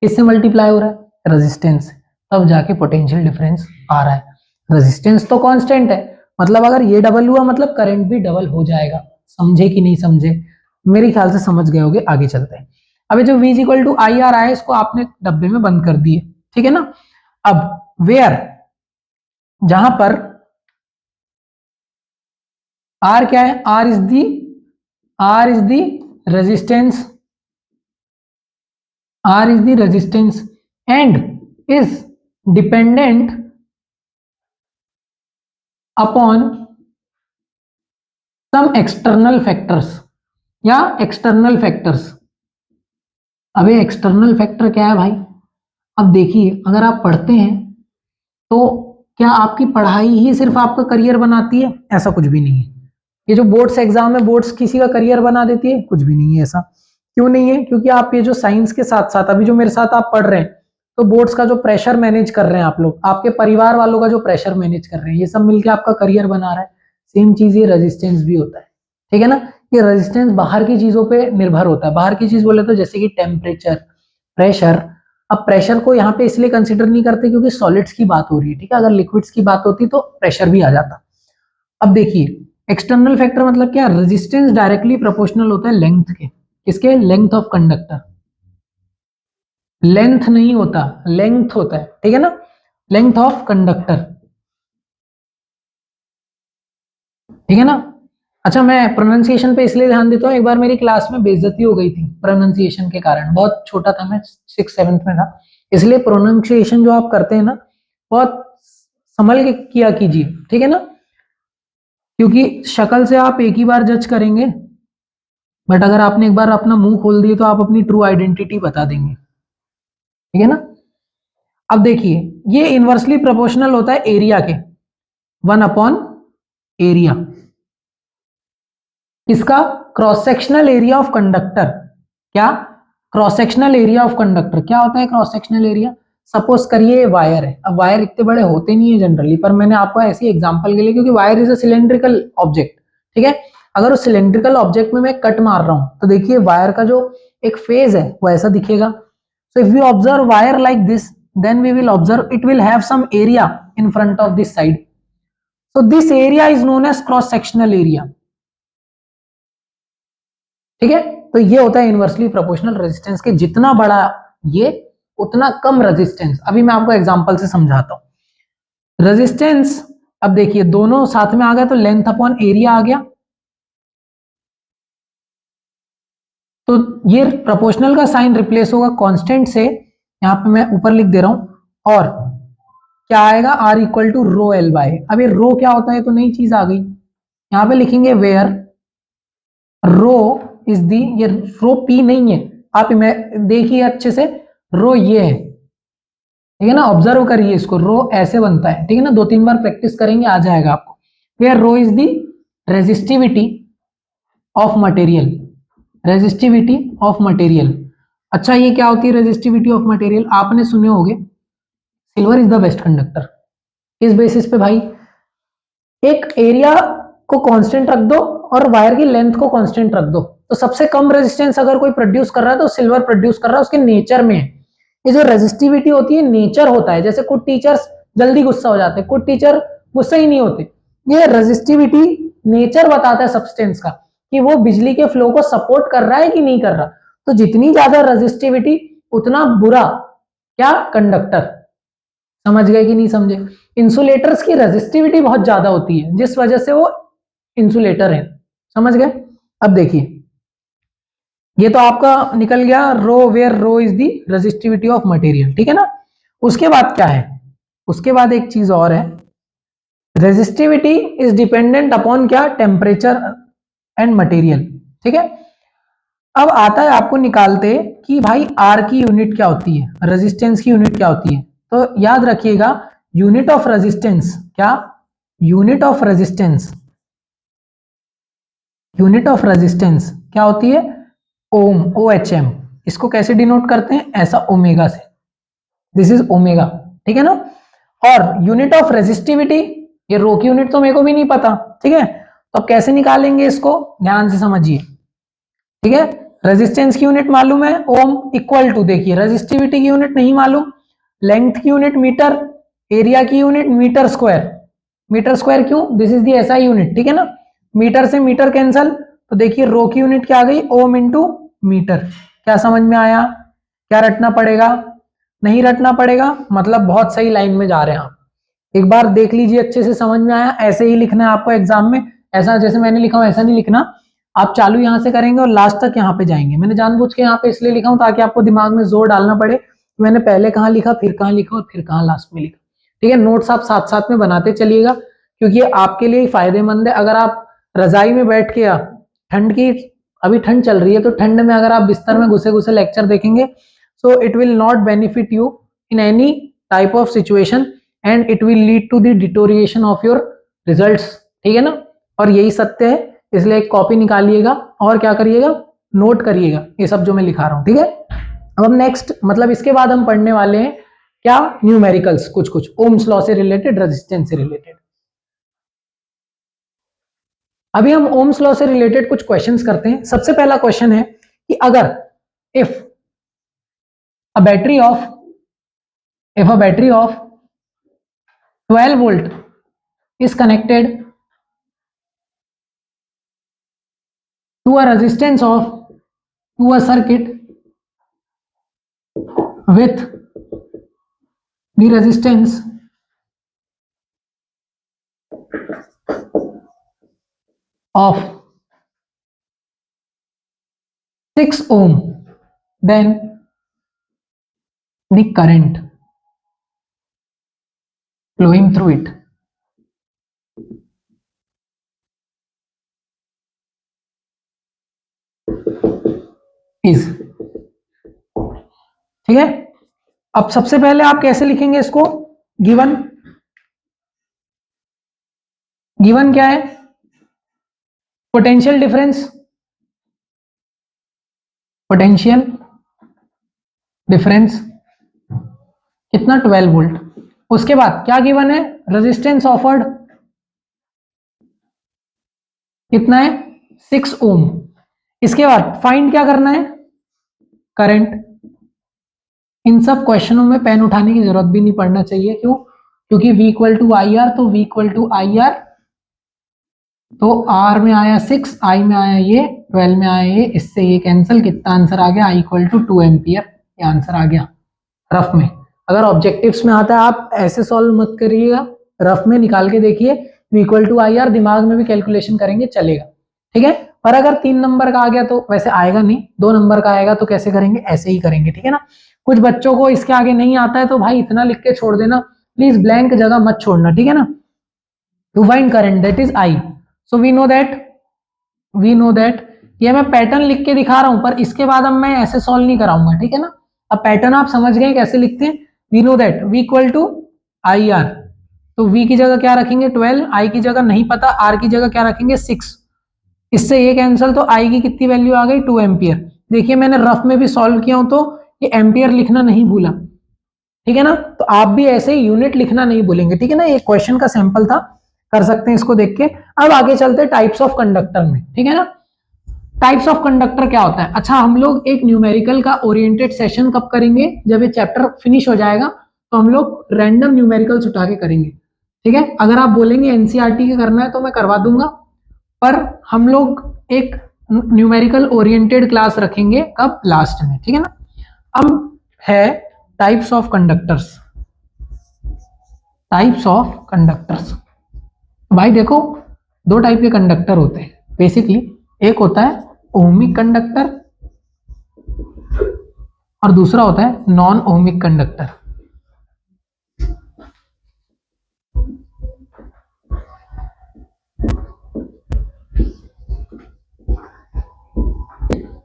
किससे मल्टीप्लाई हो रहा है? रेजिस्टेंस से। तब जाके पोटेंशियल डिफरेंस आ रहा है। रेजिस्टेंस तो कांस्टेंट है, मतलब अगर ये डबल हुआ मतलब करंट भी डबल हो जाएगा। समझे कि नहीं समझे? मेरे ख्याल से समझ गए होगे। आगे चलते हैं। अब जो V = IR है, इसको आपने डब्बे में बंद कर दिए, ठीक है ना। अब वेयर, जहां पर R क्या है? R is the resistance, R is the resistance and is dependent upon some external factors या external factors। अब ये external factor क्या है भाई? अब देखिए, अगर आप पढ़ते हैं तो क्या आपकी पढ़ाई ही सिर्फ आपका करियर बनाती है? ऐसा कुछ भी नहीं है। ये जो बोर्ड्स एग्जाम है, बोर्ड्स किसी का करियर बना देती है? कुछ भी नहीं है ऐसा। क्यों नहीं है? क्योंकि आप ये जो साइंस के साथ साथ अभी जो मेरे साथ आप पढ़ रहे हैं, तो बोर्ड्स का जो प्रेशर मैनेज कर रहे हैं आप लोग, आपके परिवार वालों का जो प्रेशर मैनेज कर रहे हैं, ये सब मिलकर आपका करियर बना रहा है। सेम चीज ये रेजिस्टेंस भी होता है, ठीक है ना। ये रेजिस्टेंस बाहर की चीजों पे निर्भर होता है। बाहर की चीज बोले तो जैसे कि टेम्परेचर, प्रेशर। अब प्रेशर को यहाँ पे इसलिए कंसिडर नहीं करते क्योंकि सॉलिड्स की बात हो रही है, ठीक है। अगर लिक्विड्स की बात होती तो प्रेशर भी आ जाता। अब देखिए, एक्सटर्नल फैक्टर मतलब क्या? रेजिस्टेंस डायरेक्टली प्रोपोर्शनल होता है लेंथ के। किसके? Length of conductor. लेंथ नहीं होता, लेंथ होता है, ठीक है ना। लेंथ ऑफ कंडक्टर, ठीक है ना। अच्छा, मैं प्रोनाउंसिएशन पे इसलिए ध्यान देता हूँ, एक बार मेरी क्लास में बेइज्जती हो गई थी प्रोनाउंसिएशन के कारण। बहुत छोटा था मैं, 6th-7th में था, इसलिए प्रोनाउंसिएशन जो आप करते हैं ना, बहुत संभल के किया कीजिए, ठीक है ना। क्योंकि शक्ल से आप एक ही बार जज करेंगे, बट अगर आपने एक बार अपना मुंह खोल दिया तो आप अपनी ट्रू आइडेंटिटी बता देंगे, ठीक है ना। अब देखिए, ये इनवर्सली प्रोपोर्शनल होता है एरिया के, 1/एरिया। इसका cross sectional area of conductor क्या? Cross sectional area of conductor क्या होता है? Cross sectional area. सपोज करिए वायर है। अब वायर इतने बड़े होते नहीं है जनरली, पर मैंने आपको ऐसी एग्जांपल के लिए, क्योंकि wire is a cylindrical object, ठीक है। अगर उस सिलेंड्रिकल ऑब्जेक्ट में मैं कट मार रहा हूं तो देखिए वायर का जो एक फेज है वो ऐसा दिखेगा। So if you observe wire like this, then we will observe it will have some area in front of this side. So this area is known as cross sectional area, ठीक है। तो ये होता है इनवर्सली प्रोपोर्शनल रेजिस्टेंस के, जितना बड़ा ये उतना कम रेजिस्टेंस। अभी मैं आपको एग्जांपल से समझाता हूं रेजिस्टेंस। अब देखिए दोनों साथ में आ गया तो लेंथ अपॉन एरिया आ गया। तो ये प्रोपोर्शनल का साइन रिप्लेस होगा कांस्टेंट से, यहां पे मैं ऊपर लिख दे रहा हूं, और क्या आएगा? R equal to rho L by. अब ये रो क्या होता है? तो नई चीज आ गई, यहां पे लिखेंगे वेयर रो इज दी, ये रो पी नहीं है, आप देखिए अच्छे से, रो ये है, ठीक है ना। ऑब्जर्व करिए इसको, रो ऐसे बनता है, ठीक है ना। 2-3 बार प्रैक्टिस करेंगे आ जाएगा आपको। Where rho is the resistivity of material, resistivity of material. अच्छा, ये क्या होती है रेजिस्टिविटी ऑफ मटेरियल? आपने सुने होंगे silver is the best conductor. किस बेसिस पे भाई? एक एरिया को कांस्टेंट रख दो और वायर की लेंथ को कांस्टेंट रख दो, तो सबसे कम रेजिस्टेंस अगर कोई प्रोड्यूस कर रहा है तो सिल्वर प्रोड्यूस कर रहा है, उसके नेचर में है। ये जो रेजिस्टिविटी होती है नेचर होता है, जैसे कुछ टीचर्स जल्दी गुस्सा हो जाते हैं, कुछ टीचर गुस्सा ही नहीं होते। ये रेजिस्टिविटी नेचर बताता है सब्सटेंस का कि वो बिजली के फ्लो को सपोर्ट कर रहा है कि नहीं कर रहा। तो जितनी ज्यादा रेजिस्टिविटी उतना बुरा क्या कंडक्टर। समझ गए कि नहीं समझे? इंसुलेटर्स की रेजिस्टिविटी बहुत ज्यादा होती है जिस वजह से वो इंसुलेटर है। समझ गए? अब देखिए, ये तो आपका निकल गया rho, where rho is the resistivity of material, ठीक है ना। उसके बाद क्या है? उसके बाद एक चीज और है, रेजिस्टिविटी इज डिपेंडेंट अपॉन क्या? टेम्परेचर एंड मटेरियल, ठीक है। अब आता है आपको निकालते कि भाई आर की यूनिट क्या होती है, रेजिस्टेंस की यूनिट क्या होती है। तो याद रखिएगा, यूनिट ऑफ रेजिस्टेंस क्या? Unit of resistance, unit of resistance क्या होती है? ओम, ओ एच एम। इसको कैसे डिनोट करते हैं? ऐसा ओमेगा से, दिस इज ओमेगा, ठीक है ना। और यूनिट ऑफ रेजिस्टिविटी, ये रो की यूनिट तो मेरे को भी नहीं पता, ठीक है। तो अब कैसे निकालेंगे इसको, ध्यान से समझिए, ठीक है। रेजिस्टेंस की यूनिट मालूम है ओम, इक्वल टू, देखिए रेजिस्टिविटी की यूनिट नहीं मालूम, लेंथ की यूनिट मीटर, एरिया की unit metre square. Metre square क्यों? This is the SI unit, ठीक है ना। मीटर से मीटर कैंसल, तो देखिए रो की यूनिट क्या आ गई? Ohm into metre. क्या समझ में आया? क्या रटना पड़ेगा? नहीं रटना पड़ेगा, मतलब बहुत सही लाइन में जा रहे हैं आप। एक बार देख लीजिए अच्छे से, समझ में आया? ऐसे ही लिखना है आपको एग्जाम में, ऐसा जैसे मैंने लिखा हूं ऐसा नहीं लिखना। आप चालू यहां से करेंगे और लास्ट तक यहाँ पे जाएंगे। मैंने जानबूझ के यहाँ पे इसलिए लिखा हूं ताकि आपको दिमाग में जोर डालना पड़े कि मैंने पहले कहाँ लिखा, फिर कहाँ लिखा और फिर कहाँ लास्ट में लिखा, ठीक है। नोट्स आप साथ साथ में बनाते चलिएगा, क्योंकि ये आपके लिए फायदेमंद है। अगर आप रजाई में बैठ के ठंड की, अभी ठंड चल रही है, तो ठंड में अगर आप बिस्तर में घुसे घुसे लेक्चर देखेंगे, so it will not benefit you in any type of situation and it will lead to the deterioration of your results, ठीक है ना। और यही सत्य है, इसलिए एक कॉपी निकालिएगा और क्या करिएगा? नोट करिएगा ये सब जो मैं लिखा रहा हूं, ठीक है। अब हम नेक्स्ट, मतलब इसके बाद हम पढ़ने वाले हैं क्या? न्यूमेरिकल्स, कुछ कुछ ओम्स लॉ से रिलेटेड, रेजिस्टेंस से रिलेटेड। अभी हम ओम्स लॉ से रिलेटेड कुछ क्वेश्चंस करते हैं। सबसे पहला क्वेश्चन है कि अगर if a battery of, if a battery of 12 volt is connected to a resistance of, to a circuit with the resistance of 6 ohm, then the current flowing through it is, ठीक है। अब सबसे पहले आप कैसे लिखेंगे इसको? गिवन, गिवन क्या है? पोटेंशियल डिफरेंस, पोटेंशियल डिफरेंस कितना? 12 वोल्ट। उसके बाद क्या गिवन है? रेजिस्टेंस ऑफर्ड कितना है? 6 ओम। इसके बाद फाइंड क्या करना है? करंट। इन सब क्वेश्चनों में पेन उठाने की जरूरत भी नहीं पड़ना चाहिए, क्यों? क्योंकि V equal to I R, तो V equal to I R, तो R में आया 6, I में आया ये, 12 में आया ये, इससे ये कैंसिल, कितना आंसर आ गया? I इक्वल टू 2 एम्पियर, ये आंसर आ गया रफ में। अगर ऑब्जेक्टिव्स में आता है आप ऐसे सॉल्व मत करिएगा, रफ में निकाल के देखिए, V equal to I R, दिमाग में भी कैलकुलेशन करेंगे चलेगा, ठीक है। पर अगर 3 नंबर का आ गया तो वैसे आएगा नहीं, 2 नंबर का आएगा तो कैसे करेंगे? ऐसे ही करेंगे, ठीक है ना। कुछ बच्चों को इसके आगे नहीं आता है तो भाई इतना लिख के छोड़ देना प्लीज, ब्लैंक जगह मत छोड़ना, ठीक है ना। To find current that is I, so we know that ये मैं पैटर्न लिख के दिखा रहा हूं, पर इसके बाद अब मैं ऐसे सॉल्व नहीं कराऊंगा, ठीक है ना। अब पैटर्न आप समझ गए कैसे लिखते हैं। We know that V equal to I R, तो V की जगह क्या रखेंगे? 12, I की जगह नहीं पता, R की जगह क्या रखेंगे? 6, इससे ये कैंसिल, तो I की कितनी वैल्यू आ गई? 2 एम्पियर। देखिए मैंने रफ में भी सॉल्व किया हूं तो ये एम्पियर लिखना नहीं भूला, ठीक है ना। तो आप भी ऐसे ही यूनिट लिखना नहीं भूलेंगे, ठीक है ना। ये क्वेश्चन का सैंपल था, कर सकते हैं इसको देख के। अब आगे चलते हैं टाइप्स ऑफ कंडक्टर में, ठीक है ना। टाइप्स ऑफ कंडक्टर क्या होता है? अच्छा, हम लोग एक न्यूमेरिकल का ओरिएंटेड सेशन कब करेंगे? जब ये चैप्टर फिनिश हो जाएगा तो हम लोग रैंडम न्यूमेरिकल्स उठा के करेंगे, ठीक है। अगर आप बोलेंगे एनसीईआरटी के करना है तो मैं करवा दूंगा, पर हम लोग एक न्यूमेरिकल ओरिएंटेड क्लास रखेंगे कब? लास्ट में, ठीक है ना। अब है types of conductors. Types of conductors, भाई देखो, दो टाइप के कंडक्टर होते हैं बेसिकली। एक होता है ओमिक कंडक्टर और दूसरा होता है नॉन ओमिक कंडक्टर।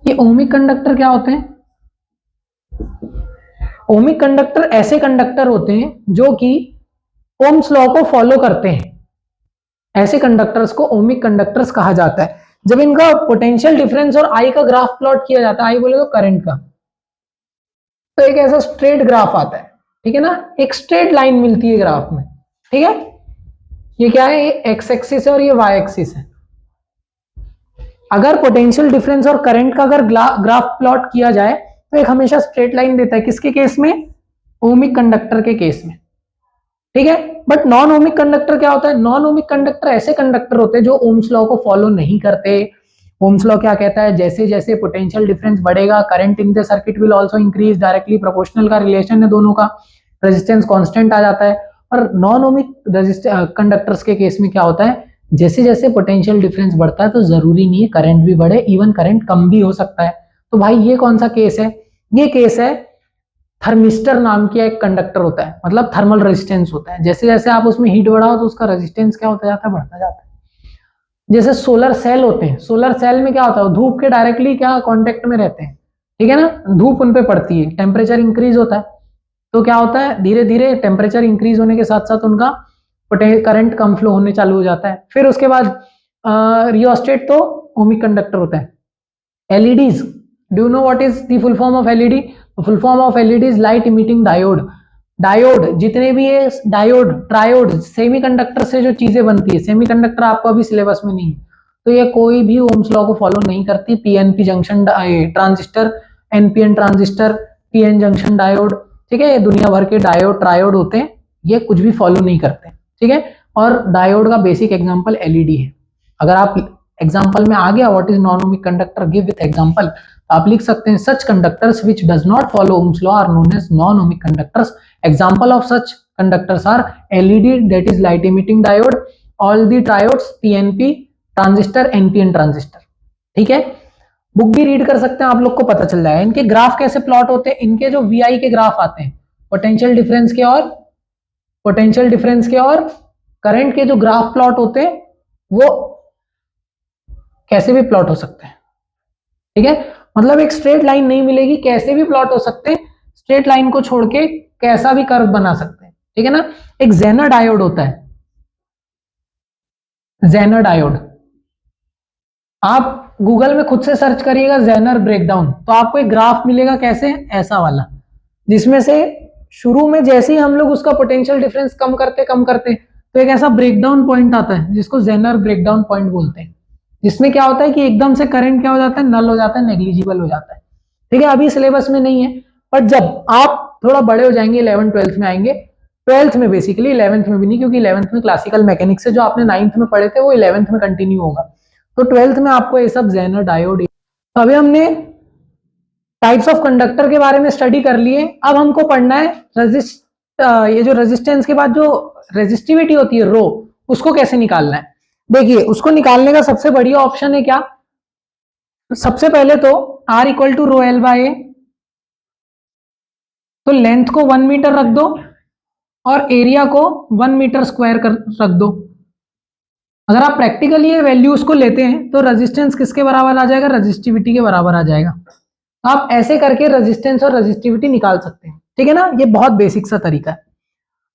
ये ओमिक कंडक्टर क्या होते हैं? ओमिक कंडक्टर ऐसे कंडक्टर होते हैं जो कि ओम्स लॉ को फॉलो करते हैं। ऐसे कंडक्टर्स को ओमिक कंडक्टर्स कहा जाता है। जब इनका पोटेंशियल डिफरेंस और आई का ग्राफ प्लॉट किया जाता है, आई बोले तो करंट का, तो एक ऐसा स्ट्रेट ग्राफ आता है, ठीक है ना। एक स्ट्रेट लाइन मिलती है ग्राफ में, ठीक है। ये क्या है? ये एक्स एक्सिस है और ये वाई एक्सिस है। अगर पोटेंशियल डिफरेंस और करंट का अगर ग्राफ प्लॉट किया जाए तो एक हमेशा स्ट्रेट लाइन देता है। किसके केस में? ओमिक कंडक्टर के केस में, ठीक है। बट नॉन ओमिक कंडक्टर क्या होता है? नॉन ओमिक कंडक्टर ऐसे कंडक्टर होते हैं जो ओम्स लॉ को फॉलो नहीं करते। ओम्स लॉ क्या कहता है? जैसे जैसे पोटेंशियल डिफरेंस बढ़ेगा, current in the circuit will also increase, directly proportional का रिलेशन है दोनों का, रेजिस्टेंस कांस्टेंट आ जाता है। और नॉन ओमिक कंडक्टर्स के केस में क्या होता है? जैसे जैसे पोटेंशियल डिफरेंस बढ़ता है तो जरूरी नहीं है करंट भी बढ़े, इवन करंट कम भी हो सकता है। तो भाई ये कौन सा केस है? ये केस है थर्मिस्टर नाम की एक कंडक्टर होता है, मतलब थर्मल रेजिस्टेंस होता है। जैसे जैसे आप उसमें हीट बढ़ाओ तो उसका रेजिस्टेंस क्या होता जाता है? बढ़ता जाता है। जैसे सोलर सेल होते हैं, सोलर सेल में क्या होता है? धूप के डायरेक्टली क्या कांटेक्ट में रहते हैं, ठीक है ना। धूप उन पे पड़ती है, टेम्परेचर इंक्रीज होता है, तो क्या होता है? धीरे धीरे टेम्परेचर इंक्रीज होने के साथ साथ उनका करंट कम फ्लो होने चालू हो जाता है। फिर उसके बाद रियोस्टेट तो ओमिक कंडक्टर होता है। LEDs, do you know what is the full form of LED? Full form of LED is light emitting diode. Diode जितने भी है, डायोड, ट्रायोड, सेमीकंडक्टर से जो चीजें बनती है, सेमीकंडक्टर आपको अभी सिलेबस में नहीं है, तो ये कोई भी ओम्स लॉ को फॉलो नहीं करती। PNP junction transistor, NPN transistor, PN junction diode, ठीक है, ये दुनिया भर के डायोड ट्रायोड होते हैं, ये कुछ भी फॉलो नहीं करते, ठीक है। और डायोड का बेसिक एग्जांपल एलईडी है। अगर आप एग्जांपल में आ गया what is non ohmic conductor, give with example, आप लिख सकते हैं such conductors which does not follow Ohm's law are known as non ohmic conductors. Example of such conductors are LED, that is light emitting diode, all the triodes, PNP transistor, NPN transistor, ठीक है। Book भी read कर सकते हैं, आप लोग को पता चल जाएगा। इनके ग्राफ कैसे प्लॉट होते हैं? इनके जो वीआई के ग्राफ आते हैं, पोटेंशियल डिफरेंस के और करंट के जो ग्राफ प्लॉट होते हैं वो कैसे भी प्लॉट हो सकते हैं, ठीक है। मतलब एक स्ट्रेट लाइन नहीं मिलेगी, कैसे भी प्लॉट हो सकते हैं, स्ट्रेट लाइन को छोड़ के कैसा भी कर्व बना सकते हैं, ठीक है ना। एक जेनर डायोड होता है, जेनर डायोड, आप गूगल में खुद से सर्च करिएगा जेनर ब्रेकडाउन, तो आपको एक ग्राफ मिलेगा, कैसे? ऐसा वाला, जिसमें से शुरू में जैसे ही हम लोग उसका पोटेंशियल डिफरेंस कम करते तो एक ऐसा ब्रेकडाउन पॉइंट आता है जिसको जेनर ब्रेकडाउन पॉइंट बोलते हैं, जिसमें क्या होता है कि एकदम से करंट क्या हो जाता है? नल हो जाता है, नेग्लिजिबल हो जाता है, ठीक है। अभी सिलेबस में नहीं है, पर जब आप थोड़ा बड़े हो जाएंगे, 11th 12th में आएंगे, 12th में बेसिकली, 11th में भी नहीं, क्योंकि 11th में क्लासिकल मैकेनिक्स से जो आपने 9th में पढ़े थे वो 11th में कंटिन्यू होगा, तो 12th में आपको ये सब जेनर डायोड। तो अभी हमने टाइप्स ऑफ कंडक्टर के बारे में स्टडी कर लिए। अब हमको पढ़ना है ये जो रेजिस्टेंस के बाद जो रेजिस्टिविटी होती है रो, उसको कैसे निकालना है। देखिए, उसको निकालने का सबसे बढ़िया ऑप्शन है क्या? सबसे पहले तो R equal to rho L by A, तो लेंथ को 1 मीटर रख दो और एरिया को 1 मीटर स्क्वायर रख दो। अगर आप प्रैक्टिकली ये वैल्यूज को लेते हैं तो रेजिस्टेंस किसके बराबर आ जाएगा? रेजिस्टिविटी के बराबर आ जाएगा। आप ऐसे करके रेजिस्टेंस और रेजिस्टिविटी निकाल सकते हैं, ठीक है ना। ये बहुत बेसिक सा तरीका है।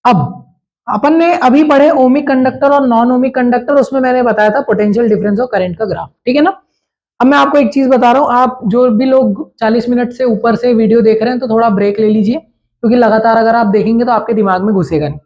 अब अपन ने अभी पढ़े ओमिक कंडक्टर और नॉन ओमिक कंडक्टर, उसमें मैंने बताया था पोटेंशियल डिफरेंस और करंट का ग्राफ, ठीक है ना। अब मैं आपको एक चीज बता रहा हूं, आप जो भी लोग 40 मिनट से ऊपर से वीडियो देख रहे हैं तो थोड़ा ब्रेक ले लीजिए, क्योंकि लगातार अगर आप देखेंगे तो आपके दिमाग में घुसेगा नहीं।